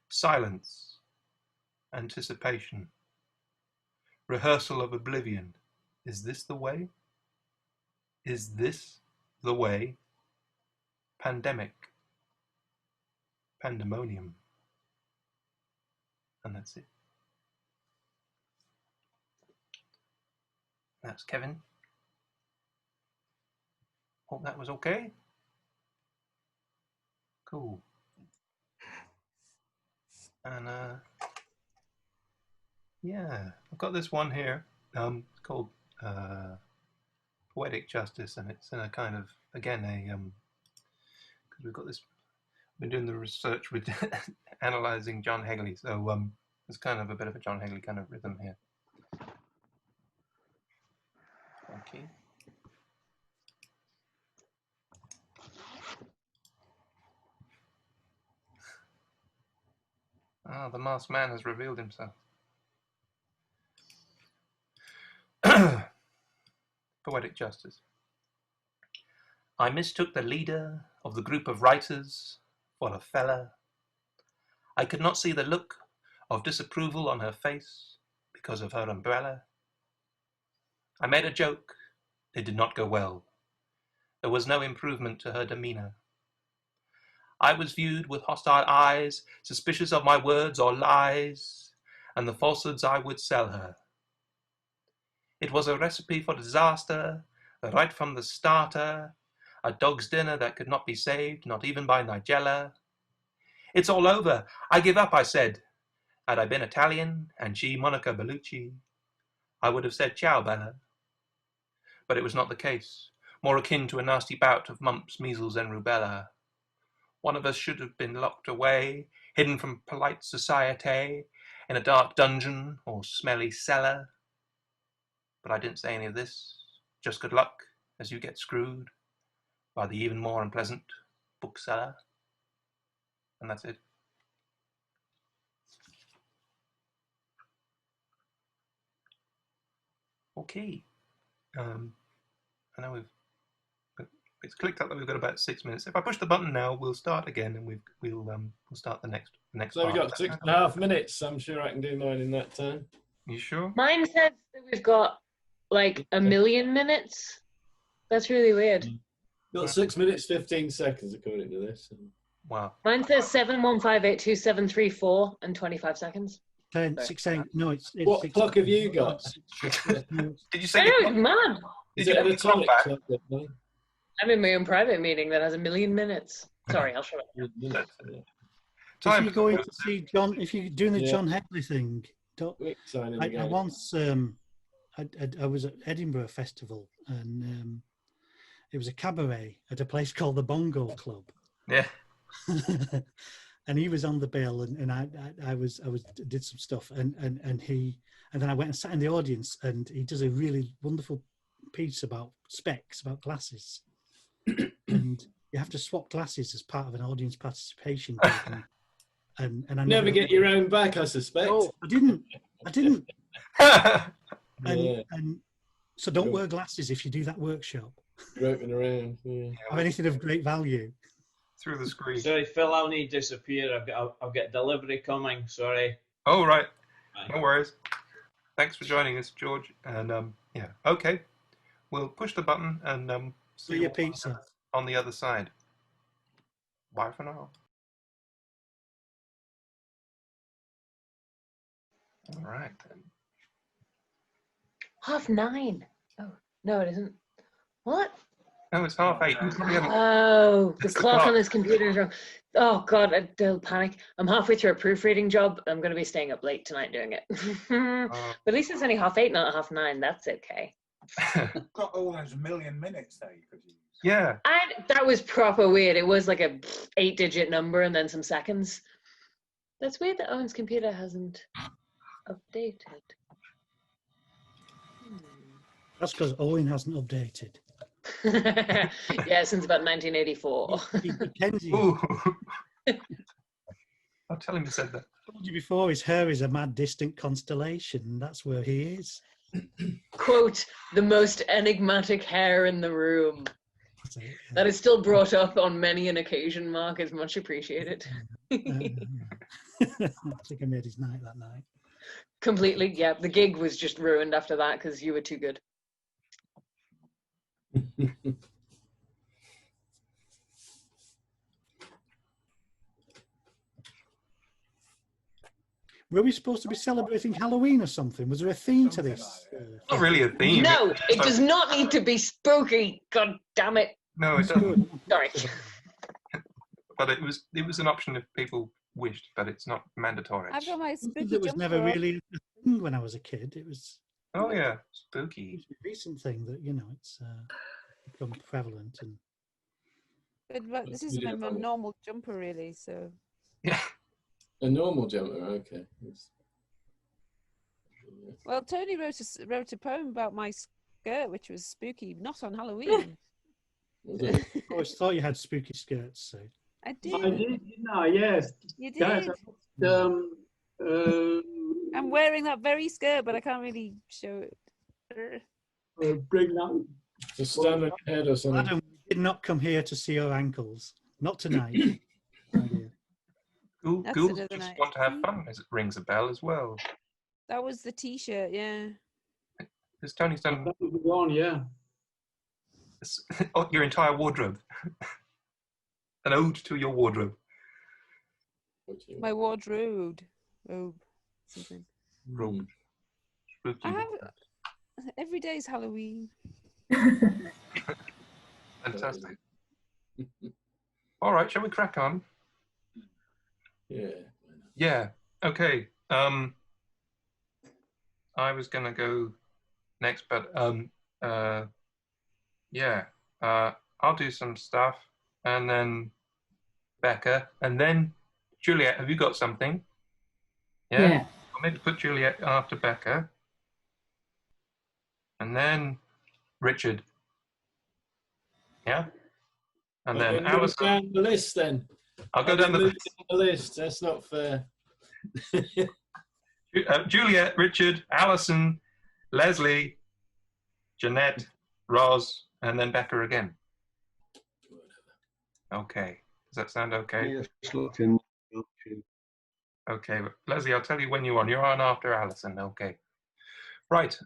Silence, anticipation. Rehearsal of oblivion. Is this the way? Is this the way? Pandemic. Pandemonium. And that's it. That's Kevin. Hope that was okay. Cool. And yeah, I've got this one here. It's called Poetic Justice, and it's in a kind of, again, because we've got this, been doing the research with analysing John Hegley, so it's kind of a bit of a John Hegley kind of rhythm here. Okay. Ah, the masked man has revealed himself. Poetic Justice. I mistook the leader of the group of writers for a fella. I could not see the look of disapproval on her face because of her umbrella. I made a joke. It did not go well. There was no improvement to her demeanour. I was viewed with hostile eyes, suspicious of my words or lies, and the falsehoods I would sell her. It was a recipe for disaster, right from the starter, a dog's dinner that could not be saved, not even by Nigella. It's all over. I give up, I said. Had I been Italian, and she Monica Bellucci, I would have said ciao, Bella. But it was not the case, more akin to a nasty bout of mumps, measles, and rubella. One of us should have been locked away, hidden from polite society, in a dark dungeon or smelly cellar. But I didn't say any of this. Just good luck as you get screwed by the even more unpleasant bookseller. And that's it. Okay. I know it's clicked up that we've got about 6 minutes. If I push the button now, we'll start again, and we'll start the next So we've part. got 6.5 minutes. I'm sure I can do mine in that time. You sure? Mine says that we've got like 1 million minutes. That's really weird. Got 6 minutes 15 seconds according to this. Wow. Mine says 715827734 and 25 seconds. 10, 6, 8. No, it's What 6, clock have you got? Did you I say know, it's mad. Is it an atomic clock? I'm in my own private meeting that has 1 million minutes. Sorry, I'll shut up. If you're going to see John, if you're doing the John Headley thing, I once I was at Edinburgh Festival, and it was a cabaret at a place called the Bongo Club. Yeah. And he was on the bill, and I did some stuff, and then I went and sat in the audience, and he does a really wonderful piece about specs, about glasses, and you have to swap glasses as part of an audience participation gig. And I never get your own back, I suspect. Oh, I didn't. And so don't wear glasses if you do that workshop. Groping around. Yeah. Or anything of great value. Through the screen. Sorry, Phil, I'll need to disappear. I've got delivery coming. Sorry. Oh, right. No worries. Thanks for joining us, George. And yeah, okay. We'll push the button and see your pizza on the other side. Bye for now. All right then. 9:30. Oh no, it isn't. What? No, it's 8:30. You probably haven't... Oh, the clock on this computer is wrong. Oh God, I'll panic. I'm halfway through a proofreading job. I'm going to be staying up late tonight doing it. But at least it's only 8:30, not 9:30. That's okay. You've got all those 1 million minutes there you could use. Yeah. That was proper weird. It was like a 8-digit number and then some seconds. That's weird that Owen's computer hasn't updated. That's because Owen hasn't updated. Yeah, since about 1984. Ooh. I'll tell him you said that. I told you before, his hair is a mad distant constellation, and that's where he is. Quote, the most enigmatic hair in the room. That is still brought up on many an occasion, Mark. Is much appreciated. I think I made his night that night. Completely, yeah. The gig was just ruined after that because you were too good. Were we supposed to be celebrating Halloween or something? Was there a theme to this? Not really a theme. No, it does not need to be spooky. God damn it. No, it doesn't. Sorry. But it was an option if people wished, but it's not mandatory. I've got my spooky It was never jumper on. really a thing when I was a kid. It was. Oh yeah, spooky. It's a recent thing that it's become prevalent and. But this isn't a normal jumper, really. So. Yeah. A normal jumper, okay. Well, Tony wrote a poem about my skirt, which was spooky, not on Halloween. I always thought you had spooky skirts, so. I did. I did, didn't I? Yes. You did. Guys, I'm wearing that very skirt, but I can't really show it. bring that. Just stand on your head or something. Adam, we did not come here to see your ankles. Not tonight. Ghouls just want to have fun, as it rings a bell as well. That was the T-shirt, yeah. Because Tony's done That would be one, yeah. your entire wardrobe. An ode to your wardrobe. My wardrobe. Oh, something. Robe. Spooky. I have, every day's Halloween. Fantastic. All right, shall we crack on? Yeah. Yeah. Okay. I was gonna go next, but yeah. I'll do some stuff, and then Becca, and then Juliet. Have you got something? Yeah. I'll maybe put Juliet after Becca, and then Richard. Yeah. And then Move Alison. down the list then. I'll go down the move list. down the list. That's not fair. Juliet, Richard, Alison, Leslie, Jeanette, Roz, and then Becca again. Okay. Does that sound okay? Yes, look in. Okay. Leslie, I'll tell you when you're on. You're on after Alison. Okay. Right.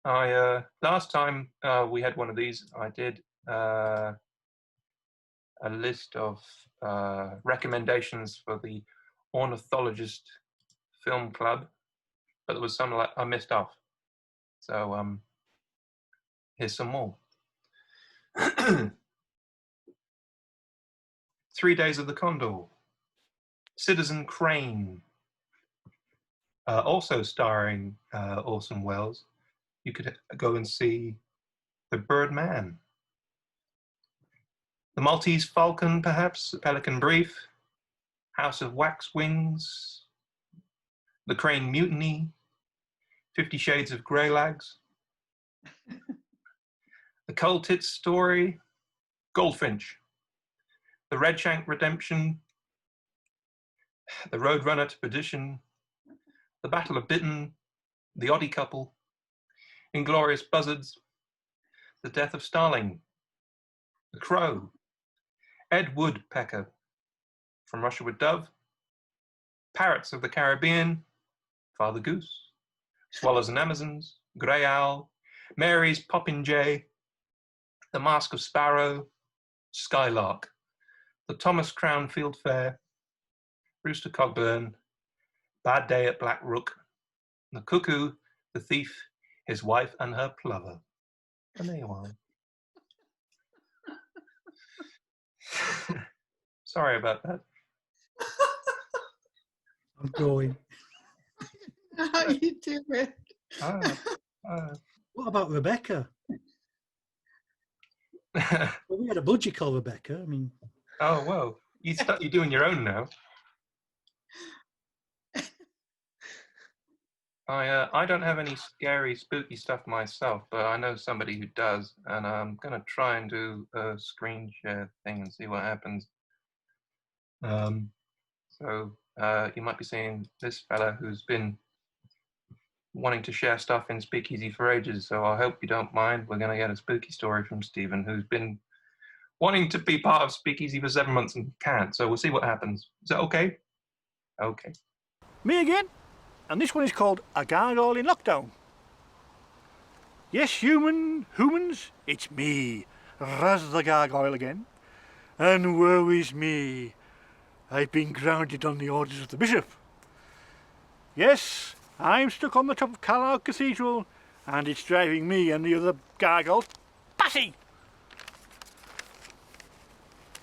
I last time we had one of these, I did a list of recommendations for the Ornithologist Film Club, but there was some I missed off. So here's some more. 3 Days of the Condor, Citizen Crane, also starring Orson Welles. You could go and see The Birdman, The Maltese Falcon, perhaps, Pelican Brief, House of Wax Wings, The Crane Mutiny, 50 Shades of Greylags, The Cold Tits Story, Goldfinch, The Redshank Redemption, The Roadrunner to Perdition, The Battle of Britain, The Oddie Couple, Inglorious Buzzards, The Death of Starling, The Crow, Ed Woodpecker, From Russia with Dove, Parrots of the Caribbean, Father Goose, Swallows and Amazons, Grey Owl, Mary's Popinjay, The Mask of Sparrow, Skylark, The Thomas Crown Field Fair, Rooster Cogburn, Bad Day at Black Rook, The Cuckoo, The Thief, His Wife and Her Plover. And there you are. Sorry about that. I'm going. How you doing? What about Rebecca? Well, we had a budgie called Rebecca. I mean, oh well, you're doing your own now. I don't have any scary, spooky stuff myself, but I know somebody who does, and I'm gonna try and do a screen share thing and see what happens. So you might be seeing this fella who's been wanting to share stuff in SpeakEasy for ages, so I hope you don't mind. We're going to get a spooky story from Stephen, who's been wanting to be part of SpeakEasy for 7 months and can't, so we'll see what happens. Is that okay? Okay. Me again, and this one is called A Gargoyle in Lockdown. Yes, humans, it's me, Raz the Gargoyle again. And woe is me, I've been grounded on the orders of the Bishop. Yes, I'm stuck on the top of Carlisle Cathedral, and it's driving me and the other gargoyles batty.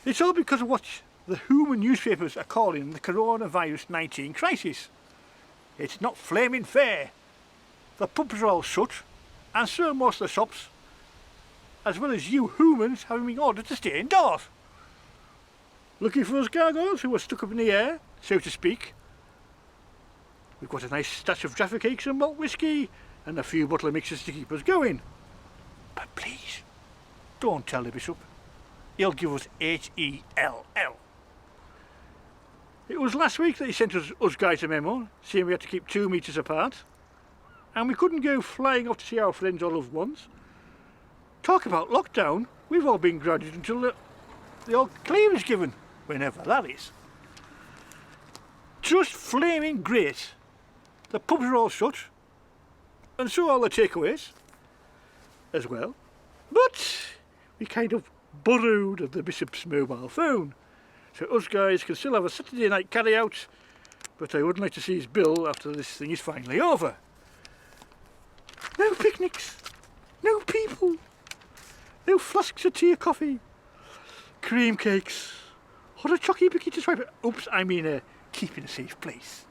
It's all because of what the human newspapers are calling the coronavirus 19 crisis. It's not flaming fair. The pubs are all shut, and so are most of the shops, as well as you humans having been ordered to stay indoors. Lucky for us gargoyles who are stuck up in the air, so to speak. We've got a nice stash of Jaffa cakes and malt whiskey, and a few bottle of mixers to keep us going. But please, don't tell the Bishop. He'll give us H-E-L-L. It was last week that he sent us guys a memo, saying we had to keep 2 metres apart, and we couldn't go flying off to see our friends or loved ones. Talk about lockdown, we've all been grounded until the old claim is given, whenever that is. Just flaming great. The pubs are all shut, and so all the takeaways as well. But we kind of borrowed the Bishop's mobile phone, so us guys can still have a Saturday night carry out, but I wouldn't like to see his bill after this thing is finally over. No picnics, no people, no flasks of tea or coffee, cream cakes, or a chocky picky to swipe it. Oops, I mean keep in a safe place.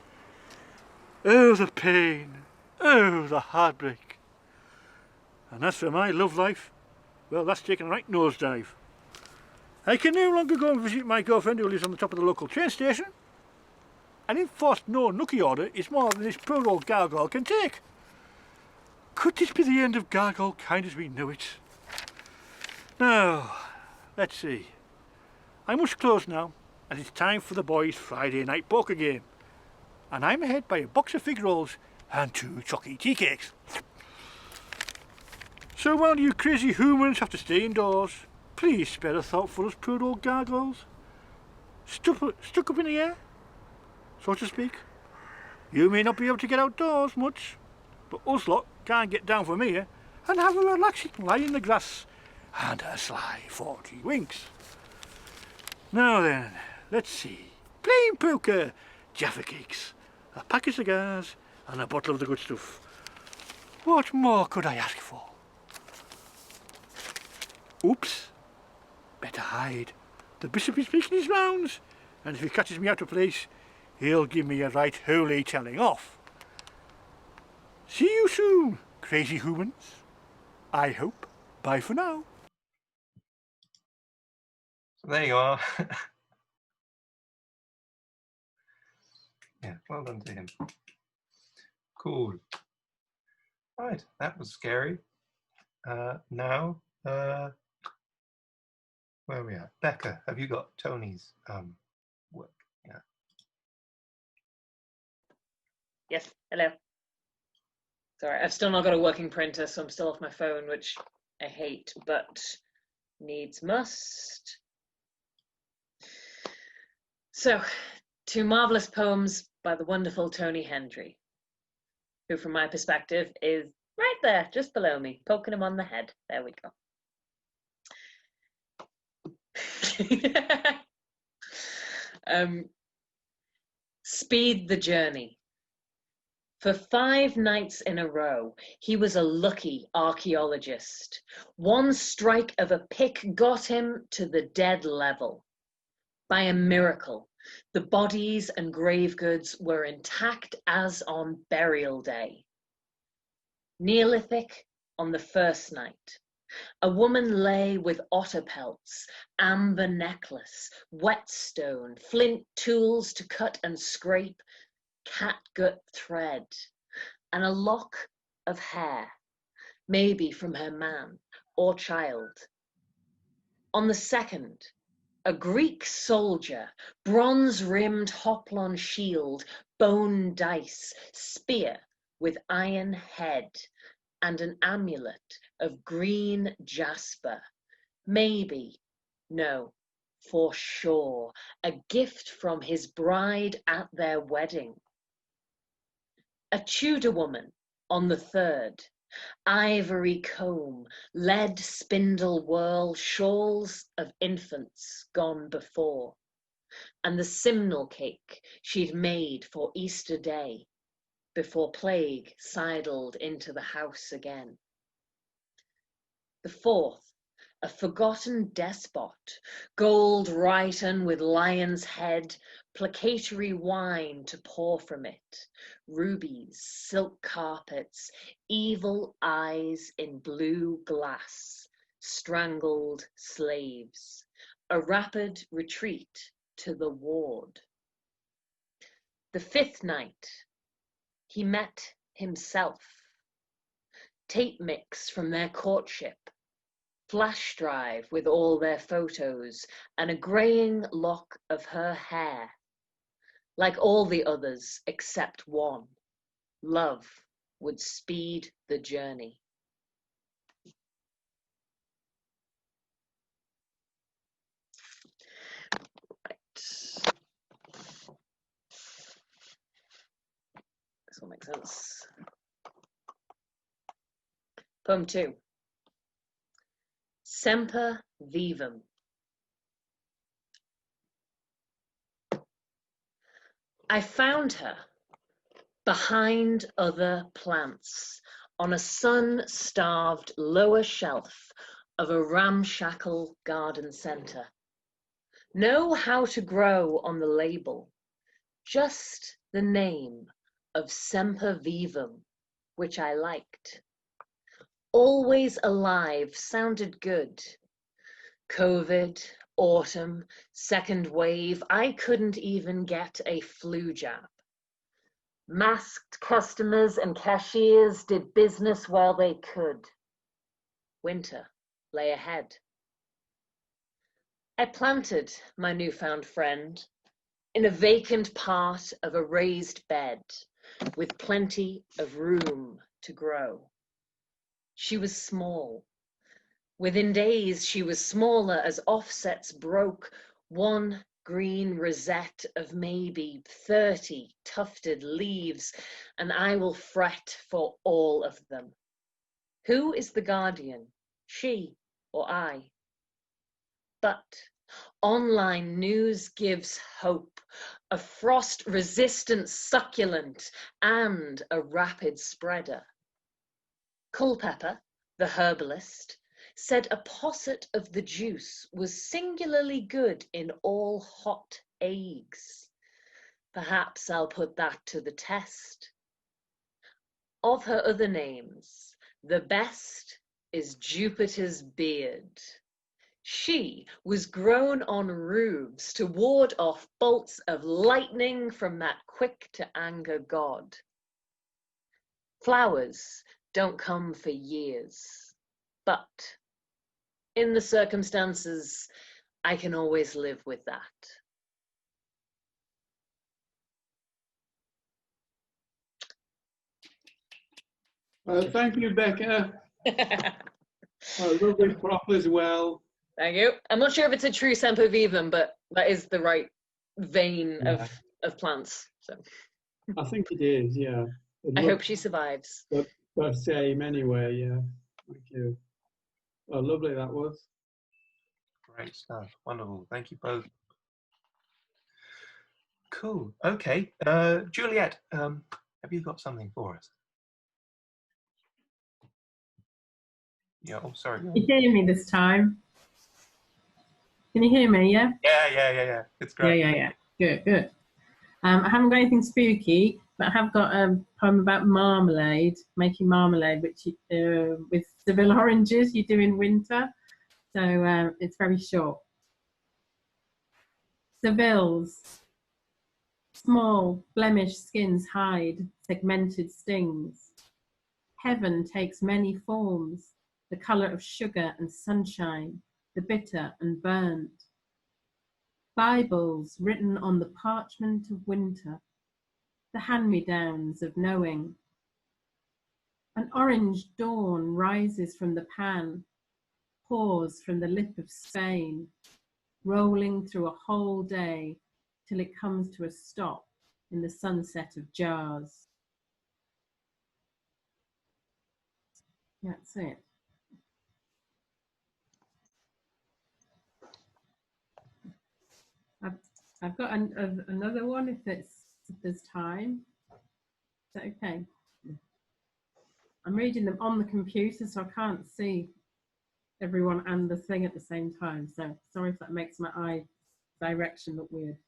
Oh, the pain, oh, the heartbreak. And as for my love life, well, that's taken a right nosedive. I can no longer go and visit my girlfriend who lives on the top of the local train station. An enforced no nookie order is more than this poor old gargoyle can take. Could this be the end of gargoyle kind as we know it? Now, let's see. I must close now, and it's time for the boys' Friday night poker game. And I'm ahead by a box of fig rolls and 2 chocky tea cakes. So while you crazy humans have to stay indoors, please spare a thought for us poor old gargoyles. Stuck up in the air, so to speak. You may not be able to get outdoors much, but us lot can't get down from here and have a relaxing lie in the grass and a sly 40 winks. Now then, let's see. Plain poker, Jaffa cakes, a pack of cigars and a bottle of the good stuff. What more could I ask for? Oops, better hide. The Bishop is making his rounds, and if he catches me out of place, he'll give me a right holy telling off. See you soon, crazy humans. I hope. Bye for now. So there you are. Yeah, well done to him. Cool. Right, that was scary. Now, where are we at? Becca, have you got Tony's work? Yeah. Yes, hello. Sorry, I've still not got a working printer, so I'm still off my phone, which I hate, but needs must. So, 2 marvellous poems by the wonderful Tony Hendry, who from my perspective is right there, just below me, poking him on the head. There we go. Speed the journey. For 5 nights in a row, he was a lucky archaeologist. One strike of a pick got him to the dead level. By a miracle, the bodies and grave goods were intact as on burial day. Neolithic on the first night. A woman lay with otter pelts, amber necklace, whetstone, flint tools to cut and scrape, catgut thread, and a lock of hair, maybe from her man or child. On the second, a Greek soldier, bronze-rimmed hoplon shield, bone dice, spear with iron head, and an amulet of green jasper. Maybe, no, for sure, a gift from his bride at their wedding. A Tudor woman on the third, ivory comb, lead spindle whirl, shawls of infants gone before, and the simnel cake she'd made for Easter Day, before plague sidled into the house again. The fourth, a forgotten despot, gold rhyton with lion's head, placatory wine to pour from it, rubies, silk carpets, evil eyes in blue glass, strangled slaves, a rapid retreat to the ward. The 5th night, he met himself. Tape mix from their courtship, flash drive with all their photos, and a greying lock of her hair. Like all the others except one, love would speed the journey. This will make sense. Poem 2. Semper Vivum. I found her behind other plants on a sun-starved lower shelf of a ramshackle garden centre. Know how to grow on the label, just the name of Semper Vivum, which I liked. Always alive sounded good. COVID, autumn, second wave, I couldn't even get a flu jab. Masked customers and cashiers did business while they could. Winter lay ahead. I planted my newfound friend in a vacant part of a raised bed with plenty of room to grow. She was small. Within days, she was smaller as offsets broke, one green rosette of maybe 30 tufted leaves, and I will fret for all of them. Who is the guardian, she or I? But online news gives hope, a frost-resistant succulent and a rapid spreader. Culpepper, the herbalist, said a posset of the juice was singularly good in all hot eggs. Perhaps I'll put that to the test. Of her other names, the best is Jupiter's beard. She was grown on roofs to ward off bolts of lightning from that quick-to-anger god. Flowers don't come for years, but in the circumstances, I can always live with that. Thank you, Becca. Lovely prop as well. Thank you. I'm not sure if it's a true Semper Vivum, but that is the right vein of plants. So I think it is, yeah. I hope she survives. The same anyway, yeah. Thank you. Oh, lovely that was. Great stuff. Wonderful. Thank you both. Cool. Okay. Juliet, have you got something for us? Yeah. Oh, sorry. Can you hear me this time? Can you hear me? Yeah. Yeah. It's great. Yeah. Good. I haven't got anything spooky, but I have got a poem about marmalade, making marmalade, which with Seville oranges you do in winter. So it's very short. Sevilles. Small, blemished skins hide segmented stings. Heaven takes many forms, the colour of sugar and sunshine, the bitter and burnt. Bibles written on the parchment of winter, the hand-me-downs of knowing. An orange dawn rises from the pan, pours from the lip of Spain, rolling through a whole day till it comes to a stop in the sunset of jars. That's it. I've got another one if there's time. Is that okay? I'm reading them on the computer, so I can't see everyone and the thing at the same time. So sorry if that makes my eye direction look weird.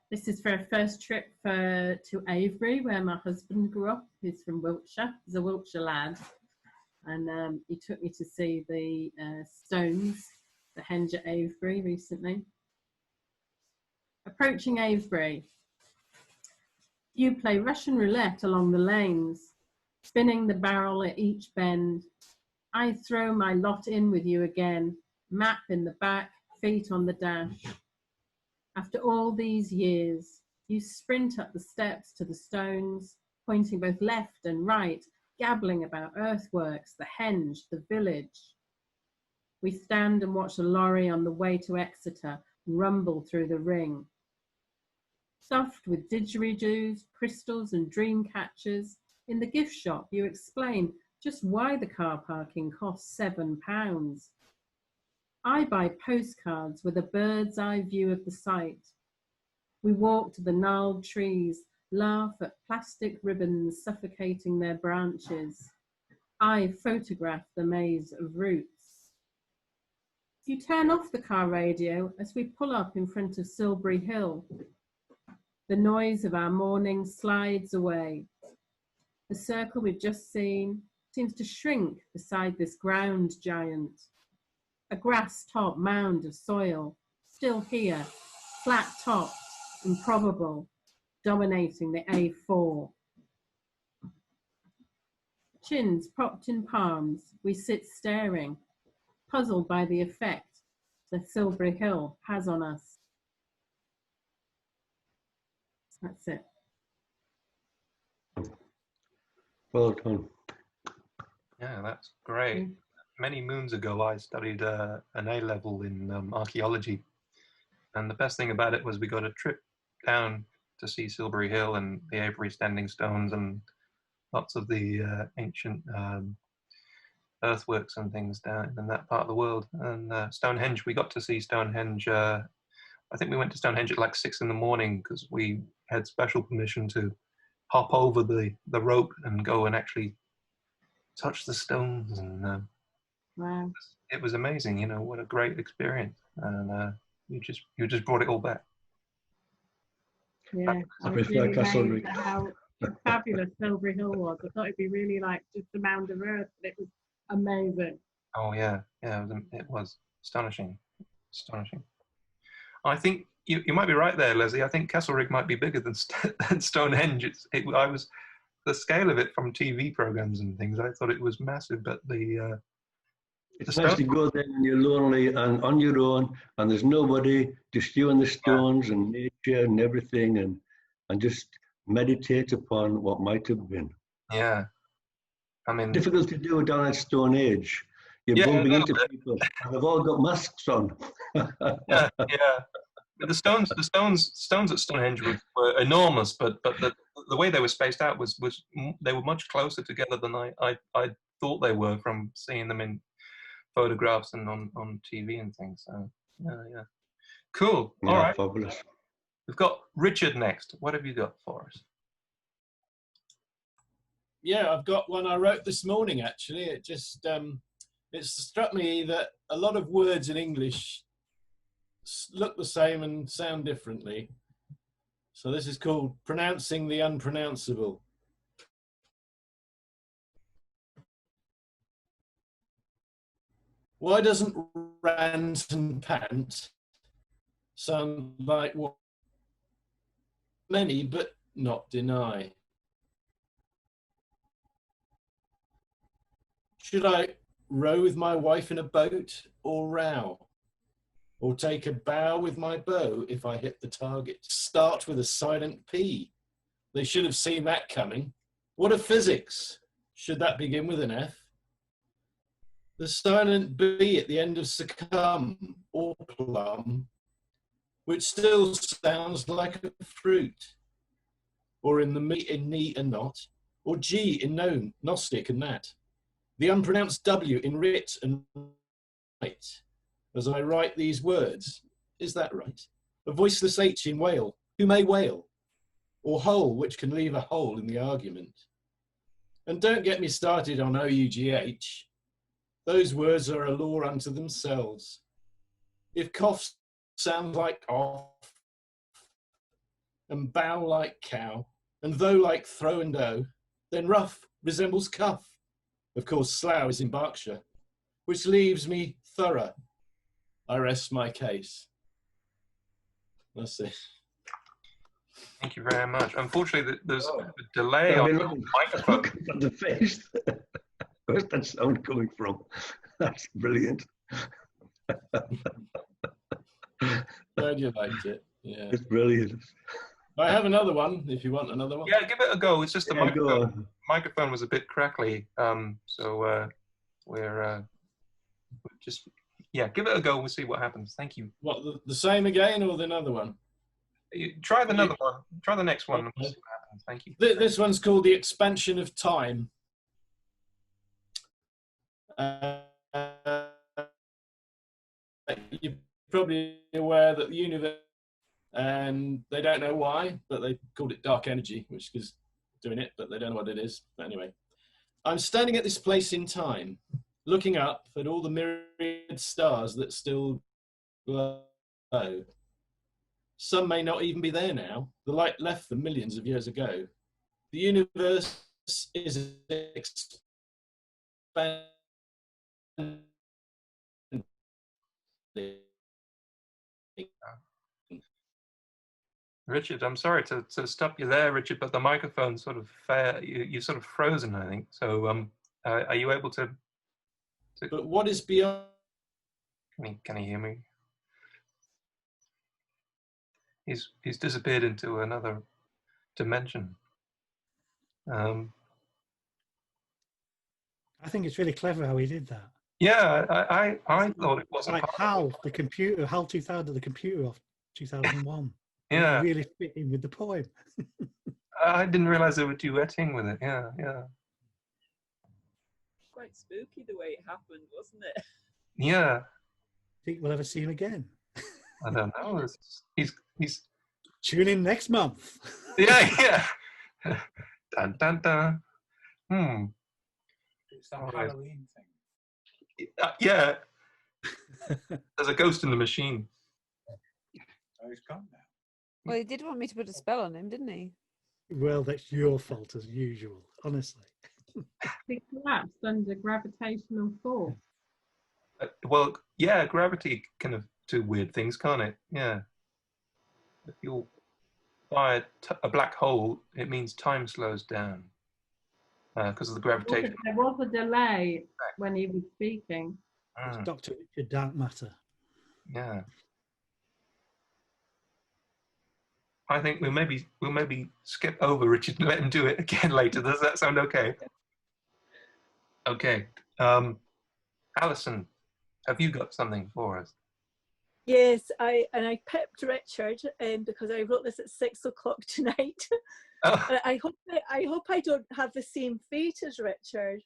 This is for a first trip to Avebury, where my husband grew up. He's from Wiltshire. He's a Wiltshire lad. And he took me to see the Stones, the Henge at Avebury recently. Approaching Avebury, you play Russian roulette along the lanes, spinning the barrel at each bend. I throw my lot in with you again, map in the back, feet on the dash. After all these years, you sprint up the steps to the Stones, pointing both left and right, gabbling about earthworks, the henge, the village. We stand and watch a lorry on the way to Exeter rumble through the ring. Stuffed with didgeridoos, crystals and dream catchers, In the gift shop, you explain just why the car parking costs £7. I buy postcards with a bird's eye view of the site. We walk to the gnarled trees, laugh at plastic ribbons suffocating their branches. I photograph the maze of roots. You turn off the car radio as we pull up in front of Silbury Hill. The noise of our morning slides away. The circle we've just seen seems to shrink beside this ground giant. A grass-top mound of soil, still here, flat-topped, improbable, dominating the A4. Chins propped in palms, we sit staring, puzzled by the effect that Silbury Hill has on us. That's it. Well done. Yeah, that's great. Many moons ago, I studied an A-level in archaeology, and the best thing about it was we got a trip down to see Silbury Hill and the Avebury Standing Stones and lots of the ancient earthworks and things down in that part of the world. And Stonehenge, we got to see Stonehenge. I think we went to Stonehenge at like 6 in the morning because we had special permission to hop over the rope and go and actually touch the stones. And wow, it was amazing. You know, what a great experience. And you just brought it all back. Yeah, I was really amazed at how fabulous Silbury Hill was. I thought it'd be really like just a mound of earth, but it was amazing. Oh yeah, it was astonishing. I think you might be right there, Leslie. I think Castlereagh might be bigger than Stonehenge. The scale of it from TV programs and things. I thought it was massive, but it's nice to go there when you're lonely and on your own, and there's nobody, just you and the stones and nature and everything, and just meditate upon what might have been. Yeah, I mean, difficult to do down at Stone Age. You're bumping into people, and they've all got masks on. yeah. But the stones at Stonehenge were enormous, but the way they were spaced out was they were much closer together than I thought they were from seeing them in photographs and on TV and things. So yeah, cool. All right, fabulous. We've got Richard next. What have you got for us? Yeah, I've got one I wrote this morning. Actually, it just it struck me that a lot of words in English look the same and sound differently. So this is called Pronouncing the Unpronounceable. Why doesn't rant and pant sound like what many but not deny? Should I row with my wife in a boat or row? Or take a bow with my bow if I hit the target? Start with a silent P. They should have seen that coming. What of physics? Should that begin with an F? The silent B at the end of succumb or plum, which still sounds like a fruit. Or in the me in neat and not, or G in known, Gnostic and that. The unpronounced W in writ and right. As I write these words, is that right? A voiceless H in whale, who may wail? Or hole, which can leave a hole in the argument. And don't get me started on OUGH. Those words are a law unto themselves. If cough sounds like off, and bow like cow, and though like throw and dough, then rough resembles cuff. Of course, Slough is in Berkshire, which leaves me thorough. I rest my case. That's it. Thank you very much. Unfortunately, there's a delay on the microphone. Looking at the face. Where's that sound coming from? That's brilliant. Glad you liked it. Yeah. It's brilliant. I have another one if you want another one. Yeah, give it a go. It's just the Yeah, microphone was a bit crackly. So we're just, give it a go. We'll see what happens. Thank you. What, the same again or another one? Try another one. Try the next one. And we'll see what happens. Thank you. This one's called The Expansion of Time. You're probably aware that the universe, and they don't know why, but they called it dark energy, which is doing it, but they don't know what it is. But anyway, I'm standing at this place in time, looking up at all the myriad stars that still glow. Some may not even be there now. The light left them millions of years ago. The universe is expanding. Richard, I'm sorry to stop you there, Richard, but the microphone sort of you sort of frozen, I think. So are you able to? But what is beyond? Can you hear me? He's disappeared into another dimension. I think it's really clever how he did that. Yeah, I thought it wasn't like HAL, the computer, HAL 2000, the computer of 2001. Yeah, it really fit in with the poem. I didn't realize they were duetting with it. Yeah, yeah, Quite spooky the way it happened, wasn't it? yeah. Think we'll ever see him again? I don't know. He's tune in next month. Yeah, yeah. Dun dun dun. It's that Halloween thing. Yeah. There's a ghost in the machine. Oh, he's gone now. Well, he did want me to put a spell on him, didn't he? Well, that's your fault as usual, honestly. It collapsed under gravitational force. Well, yeah, gravity kind of do weird things, can't it? Yeah. If you're by a black hole, it means time slows down because of the gravitation. There was a delay when he was speaking. It's Dr. Richard Dark Matter. Yeah. I think we'll maybe skip over Richard and let him do it again later. Does that sound okay? Okay. Alison, have you got something for us? Yes, I pipped Richard because I wrote this at 6 o'clock tonight. Oh. I hope I don't have the same fate as Richard.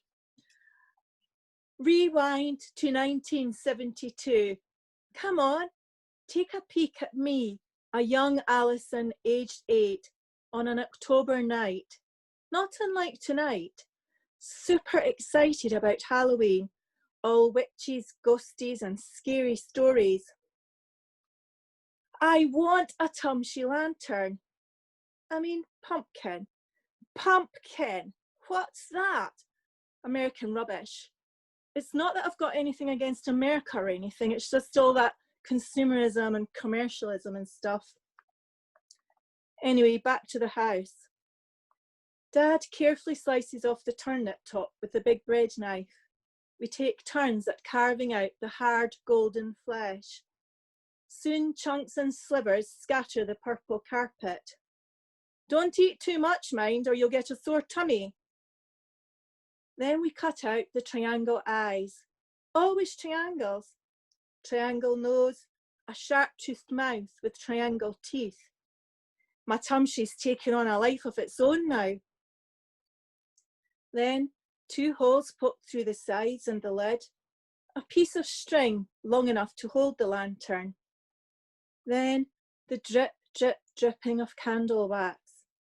Rewind to 1972. Come on, take a peek at me, a young Alison, aged 8, on an October night. Not unlike tonight. Super excited about Halloween. All witches, ghosties, and scary stories. I want a Tumshy lantern. I mean, pumpkin. Pumpkin. What's that? American rubbish. It's not that I've got anything against America or anything. It's just all that consumerism and commercialism and stuff. Anyway, back to the house. Dad carefully slices off the turnip top with the big bread knife. We take turns at carving out the hard golden flesh. Soon chunks and slivers scatter the purple carpet. Don't eat too much, mind, or you'll get a sore tummy. Then we cut out the triangle eyes. Always triangles. Triangle nose, a sharp-toothed mouth with triangle teeth. My Tumshy's taken on a life of its own now. Then 2 holes poked through the sides and the lid. A piece of string long enough to hold the lantern. Then the drip, drip, dripping of candle wax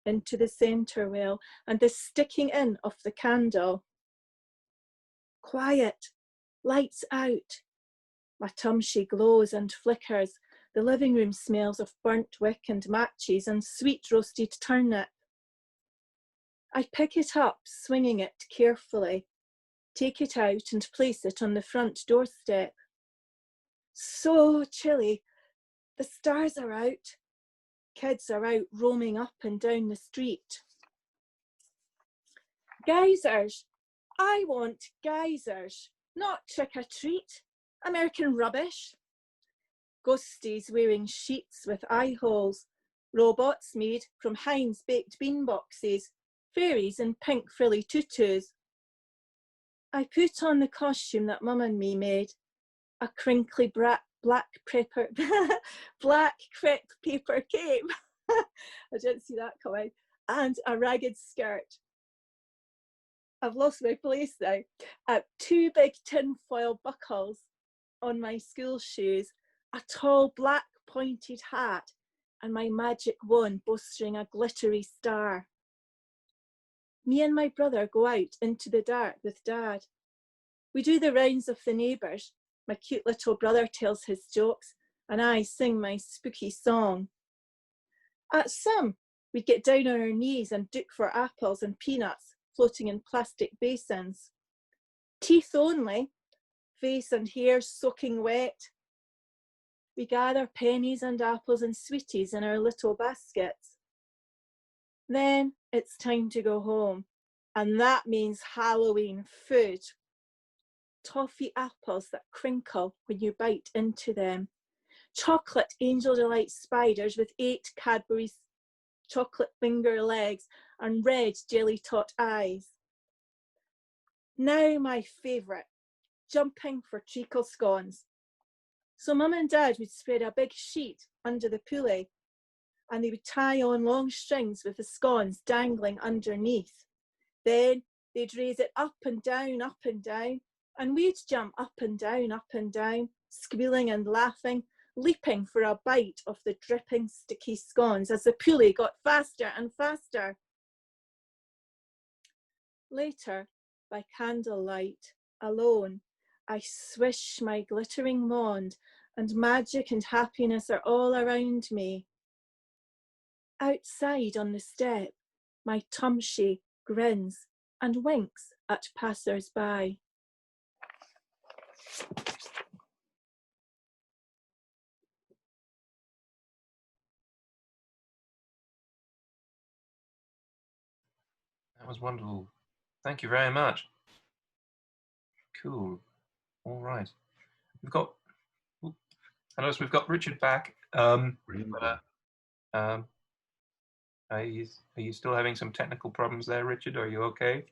into the centre well and the sticking in of the candle. Quiet, lights out. My Tumshy glows and flickers. The living room smells of burnt wick and matches and sweet roasted turnip. I pick it up, swinging it carefully, take it out and place it on the front doorstep. So chilly. The stars are out. Kids are out roaming up and down the street. Geysers. I want geysers, not trick-or-treat. American rubbish. Ghosties wearing sheets with eye holes. Robots made from Heinz baked bean boxes. Fairies in pink frilly tutus. I put on the costume that Mum and me made. A crinkly black crepe paper cape. I didn't see that coming. and a ragged skirt. I've lost my place now. 2 big tin-foil buckles on my school shoes, a tall black pointed hat, and my magic wand boasting a glittery star. Me and my brother go out into the dark with Dad. We do the rounds of the neighbours. My cute little brother tells his jokes, and I sing my spooky song. At some, we'd get down on our knees and duck for apples and peanuts floating in plastic basins. Teeth only, face and hair soaking wet. We gather pennies and apples and sweeties in our little baskets. Then it's time to go home, and that means Halloween food. Toffee apples that crinkle when you bite into them. Chocolate Angel Delight spiders with 8 Cadbury's chocolate finger legs and red jelly tot eyes. Now my favourite, jumping for treacle scones. So Mum and Dad would spread a big sheet under the pulley, and they would tie on long strings with the scones dangling underneath. Then they'd raise it up and down, and we'd jump up and down, squealing and laughing, leaping for a bite of the dripping sticky scones as the pulley got faster and faster. Later, by candlelight, alone, I swish my glittering wand, and magic and happiness are all around me. Outside on the step, my tumshi grins and winks at passers-by. That was wonderful. Thank you very much. Cool. All right. I notice we've got Richard back. Are you still having some technical problems there, Richard? Are you okay?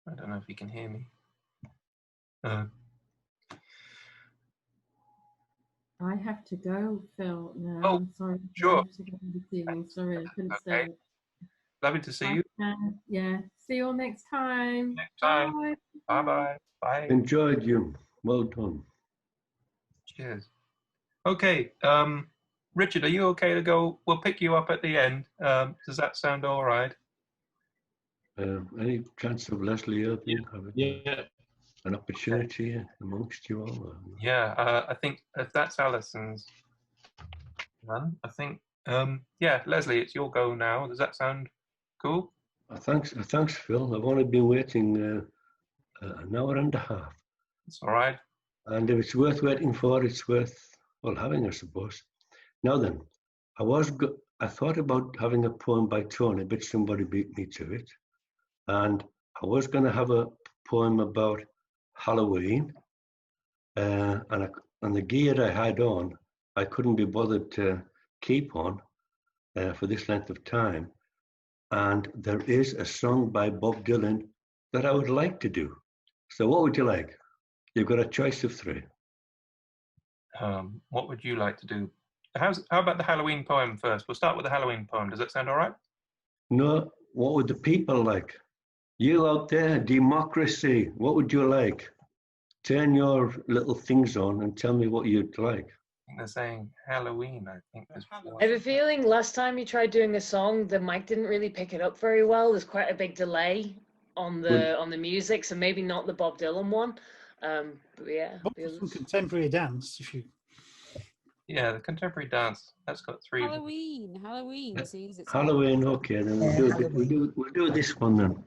I don't know if you can hear me. I have to go, Phil. No, Oh, I'm sorry. sure. I have to go this evening. Sorry, I couldn't stay. Lovely to see you. Yeah. See you all next time. Next time. Bye. Bye-bye. Bye. Enjoyed you. Well done. Cheers. Okay. Richard, are you okay to go? We'll pick you up at the end. Does that sound all right? Any chance of Leslie having an opportunity amongst you all? Yeah, I think if that's Alison's run, I think, yeah, Leslie, it's your go now. Does that sound cool? Thanks, Phil. I've only been waiting an hour and a half. It's all right. And if it's worth waiting for, it's worth, well, having, I suppose. Now then, I thought about having a poem by Tony, but somebody beat me to it. And I was going to have a poem about Halloween, and the gear I had on, I couldn't be bothered to keep on for this length of time. And there is a song by Bob Dylan that I would like to do. So what would you like? You've got a choice of 3. What would you like to do? How about the Halloween poem first? We'll start with the Halloween poem. Does that sound all right? No, what would the people like? You out there, democracy, what would you like? Turn your little things on and tell me what you'd like. I think they're saying Halloween, I think. I have a feeling last time you tried doing a song, the mic didn't really pick it up very well. There's quite a big delay on the music, so maybe not the Bob Dylan one. But yeah. Some contemporary dance, if you. Yeah, the contemporary dance. That's got 3. Halloween. See, it's Halloween, okay, then we'll do this one then.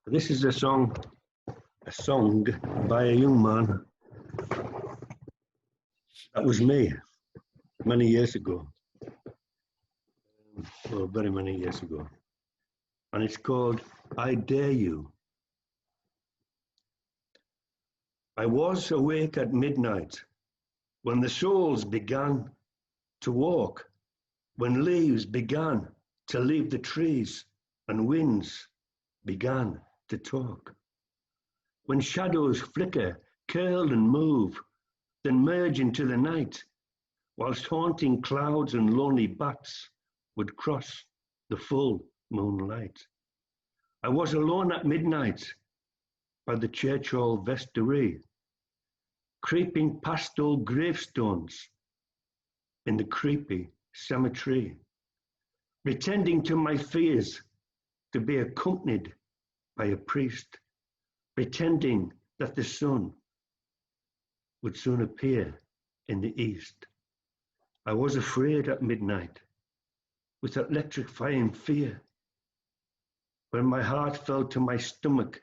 This is a song by a young man. That was me many years ago. Well, very many years ago. And it's called I Dare You. I was awake at midnight when the souls began to walk, when leaves began to leave the trees and winds began to talk. when shadows flicker, curl and move, then merge into the night, whilst haunting clouds and lonely bats would cross the full moonlight. I was alone at midnight by the church hall vestry, creeping past old gravestones in the creepy cemetery, pretending to my fears to be accompanied by a priest, pretending that the sun would soon appear in the east. I was afraid at midnight with electrifying fear, when my heart fell to my stomach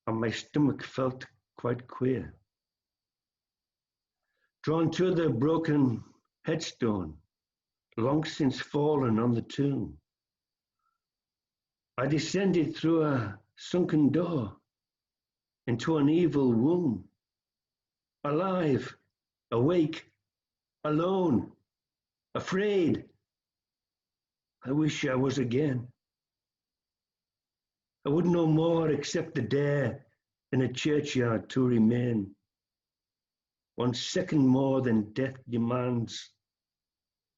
and my stomach felt quite queer. Drawn to the broken headstone, long since fallen on the tomb, I descended through a sunken door into an evil womb. Alive, awake, alone, afraid. I wish I was again. I would no more accept the dare in a churchyard to remain. 1 second more than death demands,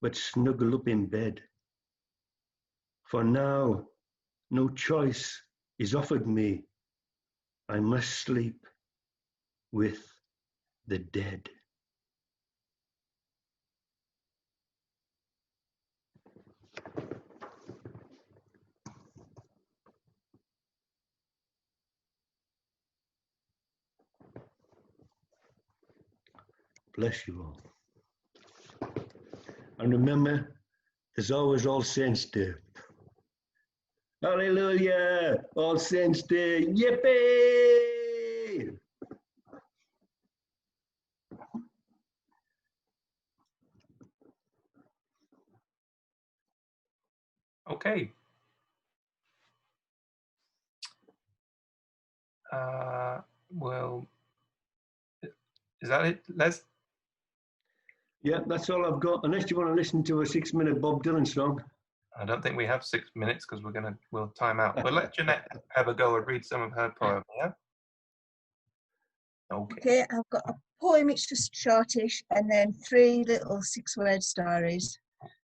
but snuggle up in bed. For now, no choice is offered me. I must sleep with the dead. Bless you all. And remember, there's always All Saints Day. Hallelujah! All Saints Day, yippee! Okay. Well, is that it, Les? Yeah, that's all I've got. Unless you want to listen to a 6-minute Bob Dylan song. I don't think we have 6 minutes because we'll time out. But let Jeanette have a go and read some of her poem, yeah? Okay, I've got a poem, it's just shortish, and then 3 little 6-word stories.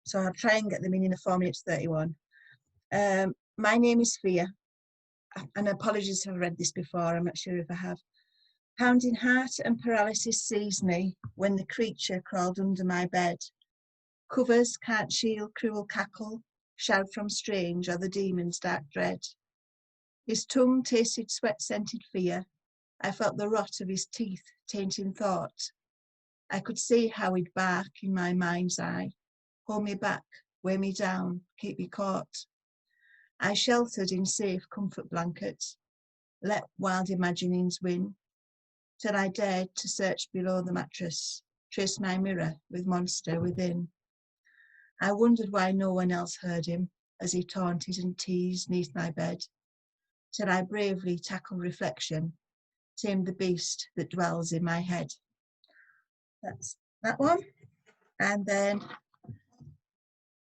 So I'll try and get them in a 4 minutes 31. My name is Fear, and apologies if I've read this before, I'm not sure if I have. Pounding heart and paralysis seized me when the creature crawled under my bed. Covers can't shield cruel cackle, shout from strange or the demon's dark dread. His tongue tasted sweat-scented fear. I felt the rot of his teeth tainting thought. I could see how he'd bark in my mind's eye, hold me back, weigh me down, keep me caught. I sheltered in safe comfort blankets, let wild imaginings win, till I dared to search below the mattress, trace my mirror with monster within. I wondered why no one else heard him as he taunted and teased neath my bed, till I bravely tackled reflection, tamed the beast that dwells in my head. That's that one. And then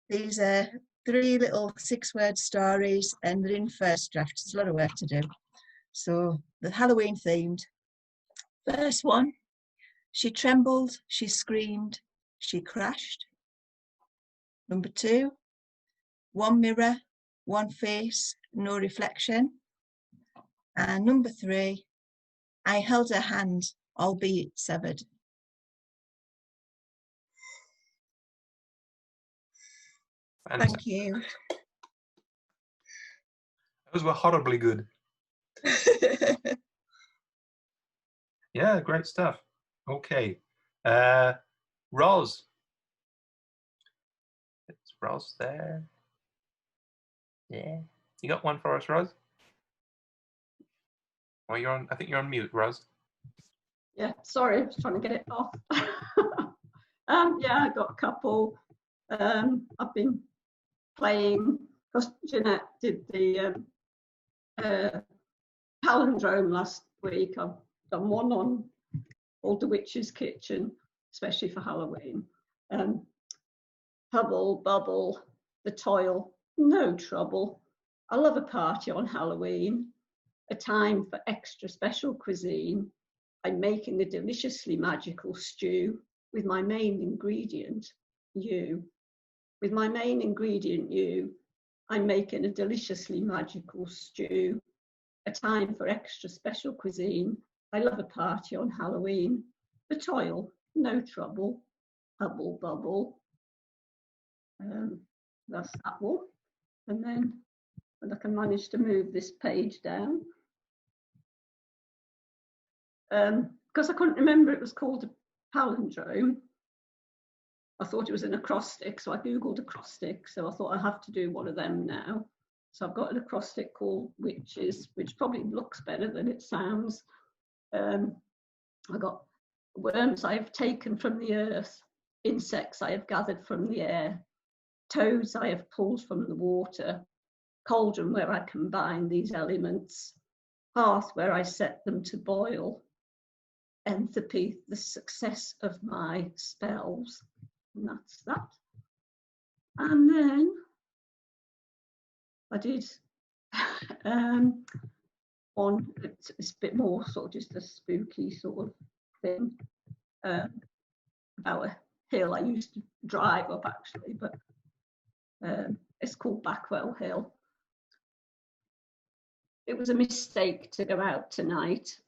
these are 3 little 6-word stories, and they're in first draft. There's a lot of work to do. So the Halloween themed. First one, she trembled, she screamed, she crashed. Number 2, 1 mirror, 1 face, no reflection. And number 3, I held her hand, albeit severed. Thank you. Those were horribly good. Yeah, great stuff. Okay. Roz. It's Roz there. Yeah. You got one for us, Roz? Oh, you're on, I think you're on mute, Roz. Yeah, sorry, I was trying to get it off. Yeah, I got a couple. I've been playing, because Jeanette did the palindrome last week. I've done one on All the Witch's Kitchen, especially for Halloween. Hubble, bubble, the toil, no trouble. I love a party on Halloween. a time for extra special cuisine. I'm making a deliciously magical stew with my main ingredient, you. With my main ingredient, you, I'm making a deliciously magical stew. A time for extra special cuisine. I love a party on Halloween. The toil, no trouble. Hubble bubble. That's that one. And then when I can manage to move this page down. Because I couldn't remember it was called a palindrome. I thought it was an acrostic, so I Googled acrostic. So I thought I have to do one of them now. So I've got an acrostic called Witches, which probably looks better than it sounds. I got worms I have taken from the earth, insects I have gathered from the air, toads I have pulled from the water, cauldron where I combine these elements, hearth where I set them to boil, enthalpy, the success of my spells. And that's that. And then I did one, it's a bit more sort of just a spooky sort of thing, about a hill I used to drive up actually, but it's called Backwell Hill. It was a mistake to go out tonight,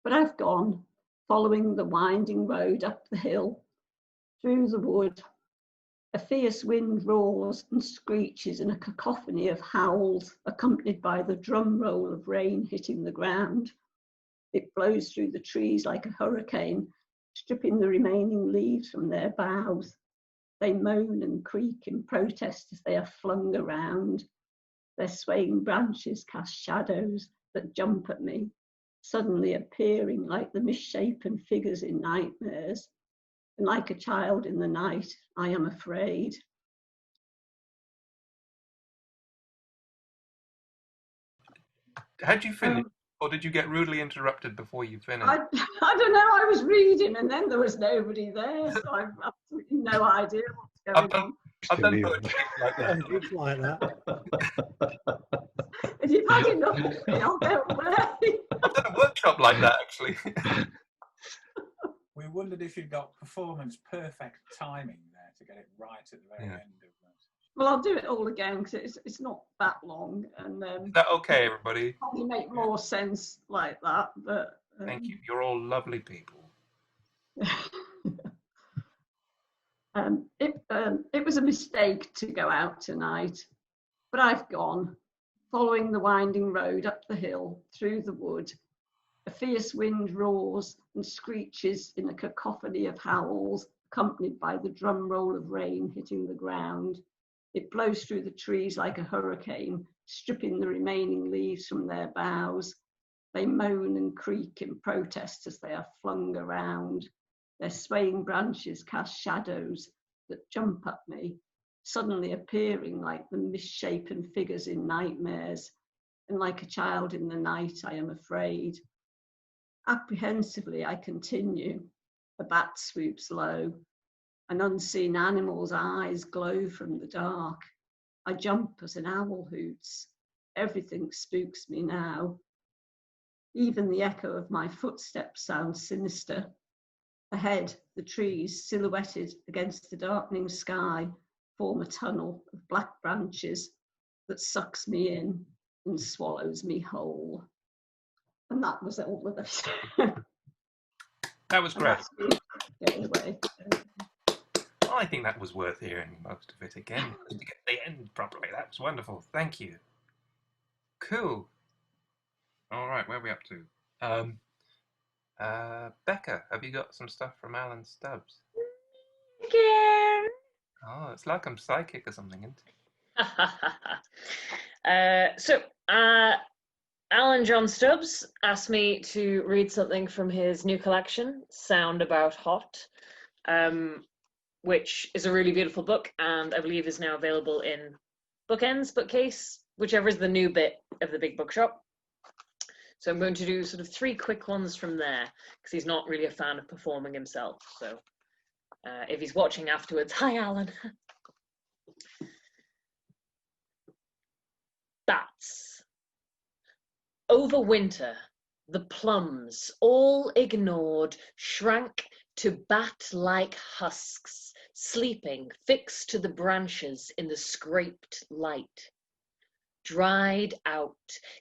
but I've gone following the winding road up the hill, through the wood. A fierce wind roars and screeches in a cacophony of howls, accompanied by the drum roll of rain hitting the ground. It blows through the trees like a hurricane, stripping the remaining leaves from their boughs. They moan and creak in protest as they are flung around. Their swaying branches cast shadows that jump at me, suddenly appearing like the misshapen figures in nightmares. And like a child in the night, I am afraid. Had you finished, or did you get rudely interrupted before you finished? I don't know, I was reading and then there was nobody there, so I've absolutely no idea what's going on. I've done poetry like that. It's like that. If you've had enough of me, I'll go away. I've done a workshop like that, actually. We wondered if you'd got performance perfect timing there to get it right at the very end of that. Well, I'll do it all again because it's not that long, and Is that okay, everybody? probably make more sense like that. But Thank you. You're all lovely people. It was a mistake to go out tonight, but I've gone, following the winding road up the hill, through the wood. A fierce wind roars and screeches in a cacophony of howls, accompanied by the drum roll of rain hitting the ground. It blows through the trees like a hurricane, stripping the remaining leaves from their boughs. They moan and creak in protest as they are flung around. Their swaying branches cast shadows that jump at me, suddenly appearing like the misshapen figures in nightmares. And like a child in the night, I am afraid. Apprehensively, I continue. A bat swoops low. An unseen animal's eyes glow from the dark. I jump as an owl hoots. Everything spooks me now. Even the echo of my footsteps sounds sinister. Ahead, the trees, silhouetted against the darkening sky, form a tunnel of black branches that sucks me in and swallows me whole. And that was all of it. That was great. Get away. I think that was worth hearing most of it again to get the end properly. That was wonderful. Thank you. Cool. All right, where are we up to? Becca, have you got some stuff from Alan Stubbs? Again. Oh, it's like I'm psychic or something, isn't it? Alan John Stubbs asked me to read something from his new collection, Sound About Hot, which is a really beautiful book and I believe is now available in Bookends, Bookcase, whichever is the new bit of the big bookshop. So I'm going to do sort of 3 quick ones from there because he's not really a fan of performing himself. So if he's watching afterwards, hi Alan. Bats. Over winter, the plums, all ignored, shrank to bat-like husks, sleeping fixed to the branches in the scraped light. Dried out,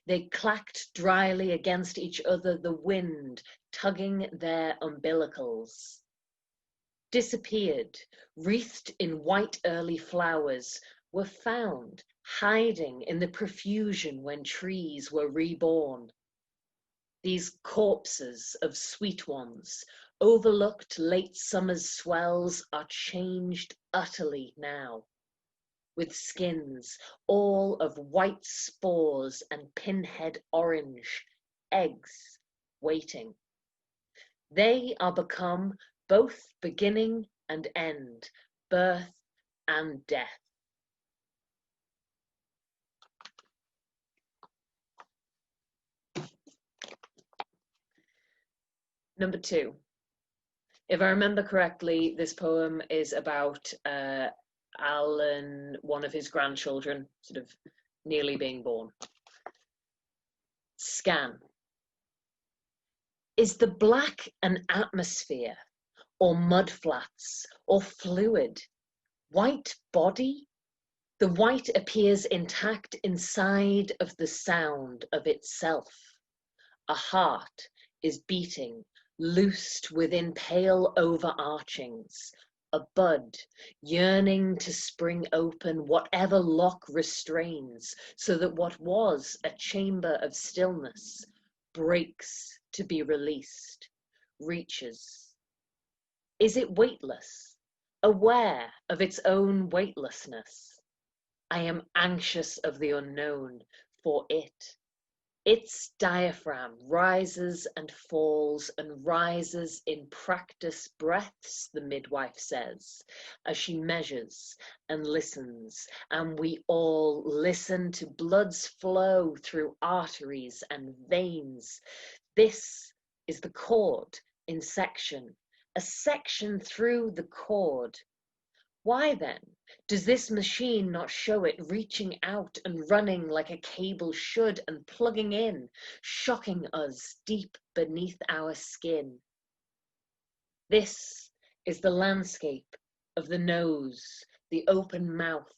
they clacked dryly against each other, the wind tugging their umbilicals. Disappeared, wreathed in white early flowers, were found hiding in the profusion when trees were reborn. These corpses of sweet ones, overlooked late summer's swells, are changed utterly now, with skins all of white spores and pinhead orange, eggs waiting. They are become both beginning and end, birth and death. Number 2. If I remember correctly, this poem is about Alan, one of his grandchildren, sort of nearly being born. Scan. Is the black an atmosphere, or mudflats, or fluid? White body? The white appears intact inside of the sound of itself. A heart is beating, loosed within pale overarchings, a bud yearning to spring open whatever lock restrains, so that what was a chamber of stillness breaks to be released, reaches. Is it weightless, aware of its own weightlessness? I am anxious of the unknown for it. Its diaphragm rises and falls and rises in practice breaths, the midwife says, as she measures and listens, and we all listen to blood's flow through arteries and veins. This is the cord in section, a section through the cord. Why then does this machine not show it reaching out and running like a cable should and plugging in, shocking us deep beneath our skin? This is the landscape of the nose, the open mouth.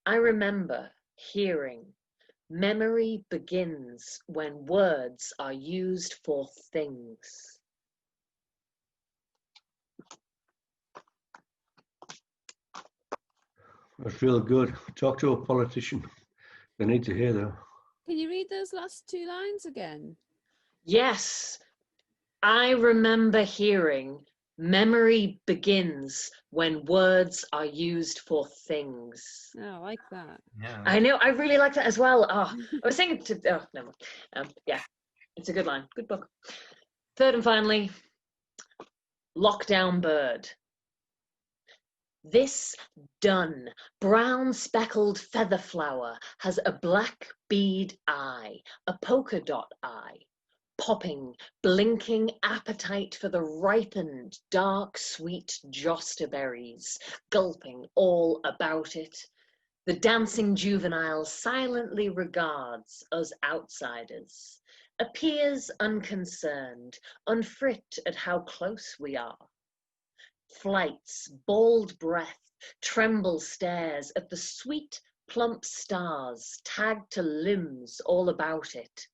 I remember hearing, memory begins when words are used for things. That's real good. Talk to a politician. They need to hear that. Can you read those last 2 lines again? Yes, I remember hearing, memory begins when words are used for things. Oh, I like that. Yeah. I know, I really like that as well. Oh, I was saying to, oh, never mind. Yeah, it's a good line, good book. Third and finally, Lockdown Bird. This dun, brown speckled feather flower has a black bead eye, a polka dot eye, popping, blinking appetite for the ripened, dark, sweet joster berries, gulping all about it. The dancing juvenile silently regards us outsiders, appears unconcerned, unfrit at how close we are. Flights, bald breath, tremble stares at the sweet, plump stars tagged to limbs all about it,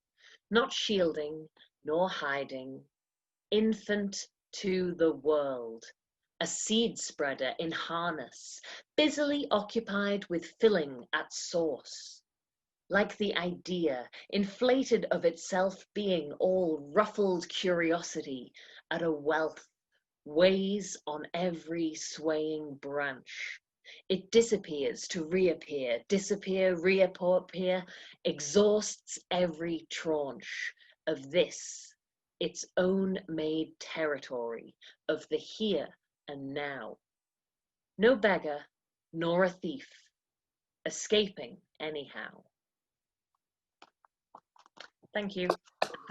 not shielding nor hiding, infant to the world, a seed spreader in harness, busily occupied with filling at source, like the idea, inflated of itself being all ruffled curiosity at a wealth weighs on every swaying branch. It disappears to reappear, disappear, reappear, exhausts every tranche of this, its own made territory of the here and now. No beggar nor a thief, escaping anyhow. Thank you.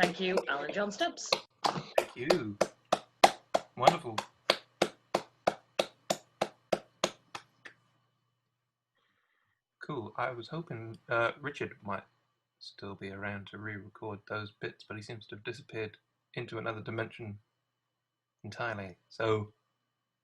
Thank you, Alan John Stubbs. Thank you. Wonderful. Cool. I was hoping Richard might still be around to re-record those bits, but he seems to have disappeared into another dimension entirely. So,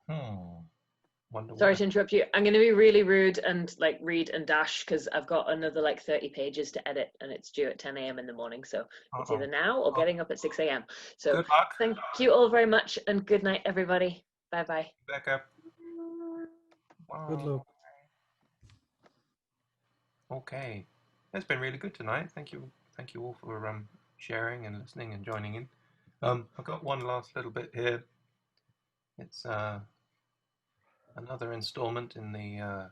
wonder Sorry why. to interrupt you. I'm going to be really rude and like read and dash because I've got another like 30 pages to edit and it's due at 10 a.m. in the morning. So it's either now or getting up at 6 a.m. So Good luck. thank you all very much and good night, everybody. Bye-bye. Becca. Good luck. Okay. It's been really good tonight. Thank you all for sharing and listening and joining in. I've got one last little bit here. It's another installment in the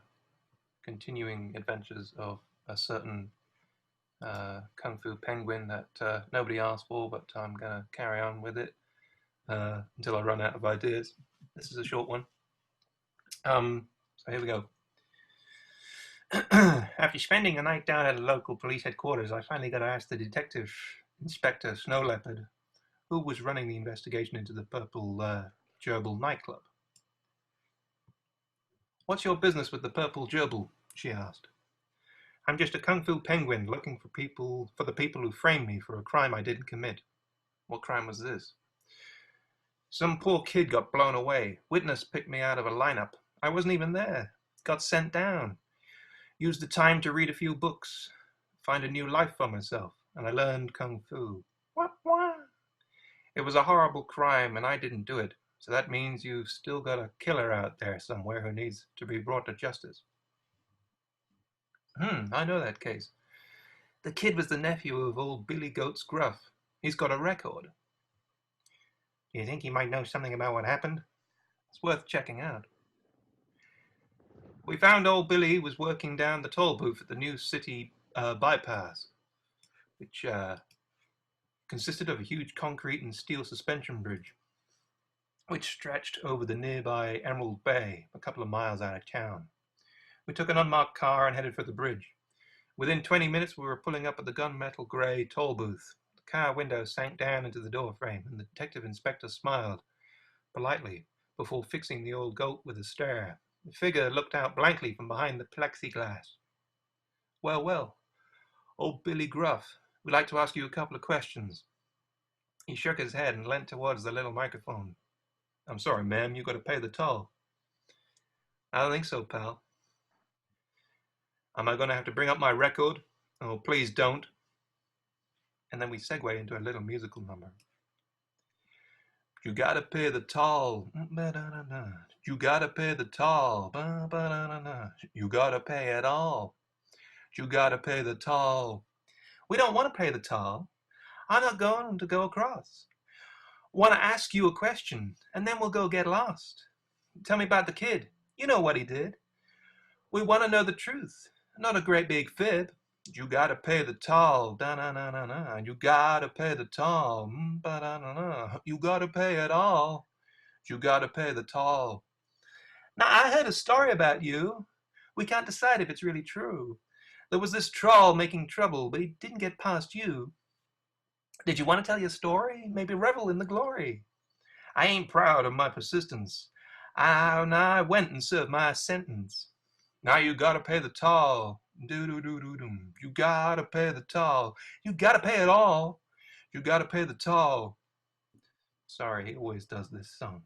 continuing adventures of a certain Kung Fu penguin that nobody asked for, but I'm going to carry on with it until I run out of ideas. This is a short one. So here we go. After spending a night down at a local police headquarters, I finally got to ask the detective, Inspector Snow Leopard, who was running the investigation into the Purple Gerbil nightclub. "What's your business with the Purple Gerbil?" she asked. "I'm just a Kung Fu penguin looking for the people who framed me for a crime I didn't commit." "What crime was this?" "Some poor kid got blown away. Witness picked me out of a lineup. I wasn't even there. Got sent down. Used the time to read a few books, find a new life for myself, and I learned Kung Fu." "It was a horrible crime, and I didn't do it. So that means you've still got a killer out there somewhere who needs to be brought to justice." I know that case. The kid was the nephew of old Billy Goat's Gruff. He's got a record." "Do you think he might know something about what happened?" "It's worth checking out." "We found old Billy was working down the toll booth at the New City bypass, which consisted of a huge concrete and steel suspension bridge, which stretched over the nearby Emerald Bay, a couple of miles out of town. We took an unmarked car and headed for the bridge. Within 20 minutes, we were pulling up at the gunmetal grey toll booth. The car window sank down into the door frame, and the detective inspector smiled politely before fixing the old goat with a stare. The figure looked out blankly from behind the plexiglass. "Well, well, old Billy Gruff, we'd like to ask you a couple of questions." He shook his head and leant towards the little microphone. "I'm sorry, ma'am, you've got to pay the toll." "I don't think so, pal." "Am I going to have to bring up my record?" "Oh, please don't." And then we segue into a little musical number. "You gotta pay the toll. You gotta pay the toll. You gotta pay it all. You gotta pay the toll." "We don't want to pay the toll. I'm not going to go across. Want to ask you a question, and then we'll go get lost. Tell me about the kid. You know what he did. We want to know the truth, not a great big fib. You gotta pay the toll, da-na-na-na-na. You gotta pay the toll, ba-da-na-na. You gotta pay it all. You gotta pay the toll. Now, I heard a story about you. We can't decide if it's really true. There was this troll making trouble, but he didn't get past you. Did you want to tell your story? Maybe revel in the glory. I ain't proud of my persistence. I went and served my sentence. Now you gotta pay the toll. Do-do-do-do-dum. You gotta pay the toll. You gotta pay it all. You gotta pay the toll. Sorry, he always does this song.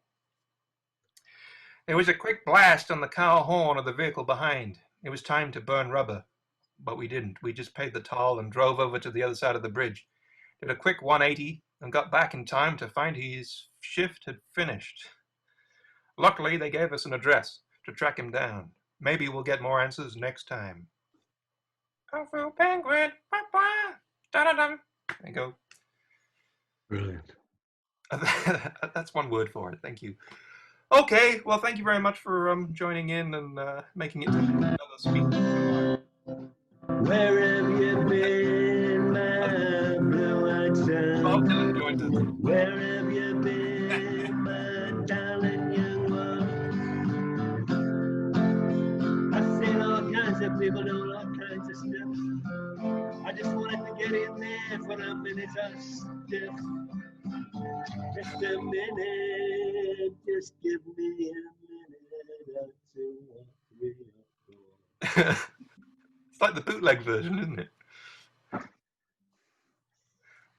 There was a quick blast on the car horn of the vehicle behind. It was time to burn rubber, but we didn't. We just paid the toll and drove over to the other side of the bridge. Did a quick 180 and got back in time to find his shift had finished. Luckily, they gave us an address to track him down. Maybe we'll get more answers next time. Kung Fu penguin, da-da-dum. There you go. Brilliant. That's one word for it. Thank you. Okay, well, thank you very much for joining in and making it to another speak. Where have you been, my blue-eyed son? Where have you been, my darling young one? I've seen all kinds of people doing all kinds of stuff. I just wanted to get in there for a minute or stiff. Just a minute, just give me a minute or two or three or four. It's like the bootleg version, isn't it?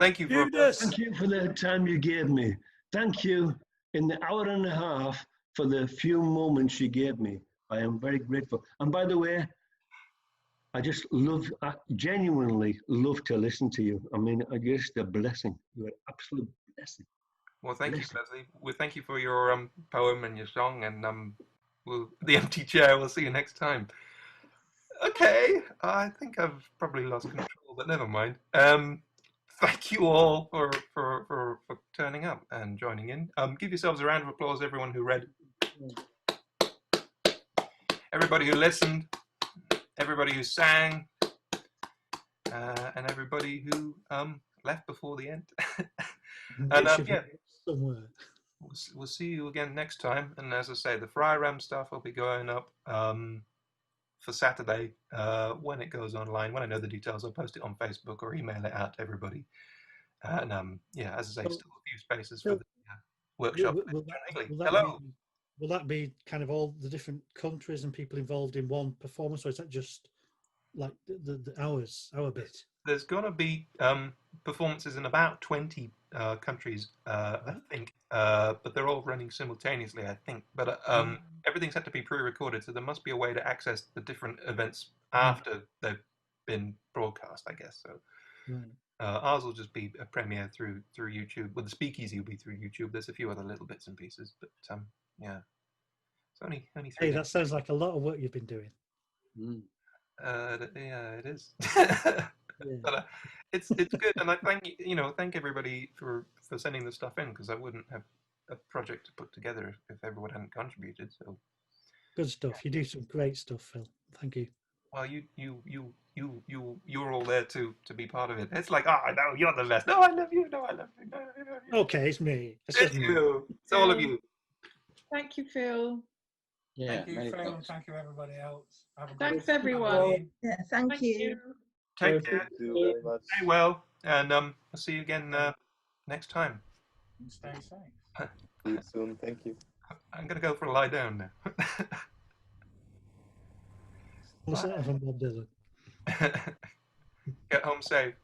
Thank you for Thank you for the time you gave me. Thank you in the hour and a half for the few moments you gave me. I am very grateful. And by the way, I genuinely love to listen to you. I mean, you're just a blessing. You're an absolute blessing. Well, thank you, Leslie. Well, thank you for your poem and your song, and the empty chair. We'll see you next time. Okay, I think I've probably lost control, but never mind. Thank you all for turning up and joining in. Give yourselves a round of applause, everyone who read, everybody who listened, everybody who sang, and everybody who left before the end. And yeah, somewhere. We'll see you again next time. And as I say, the Fry Ram stuff will be going up for Saturday when it goes online. When I know the details, I'll post it on Facebook or email it out to everybody. And yeah, as I say, still a few spaces for the workshop. Will that be kind of all the different countries and people involved in one performance, or is that just like the hour bit? There's going to be performances in about 20 countries, I think, but they're all running simultaneously, I think. But everything's had to be pre-recorded, so there must be a way to access the different events after they've been broadcast, I guess. So ours will just be a premiere through YouTube. Well, the SpeakEasy will be through YouTube. There's a few other little bits and pieces, but yeah. It's only 3 Hey, that sounds like a lot of work you've been doing. Yeah, it is. But it's good, and I thank everybody for sending the stuff in, because I wouldn't have a project to put together if everyone hadn't contributed. So good stuff. You do some great stuff, Phil. Thank you. Well, you're all there to be part of it. It's like, oh no, you're the best. No, I love you. No, I love you. No, I love you. Okay, it's me. It's you. It's all of you. Thank you, Phil. Thank you, Phil, and thank you, everybody else. Thanks, everyone. Yeah, thank you. Take care. Stay well, and I'll see you again next time. And stay safe. See you soon. Thank you. I'm gonna go for a lie down now. What's that from Bob Dylan? Get home safe.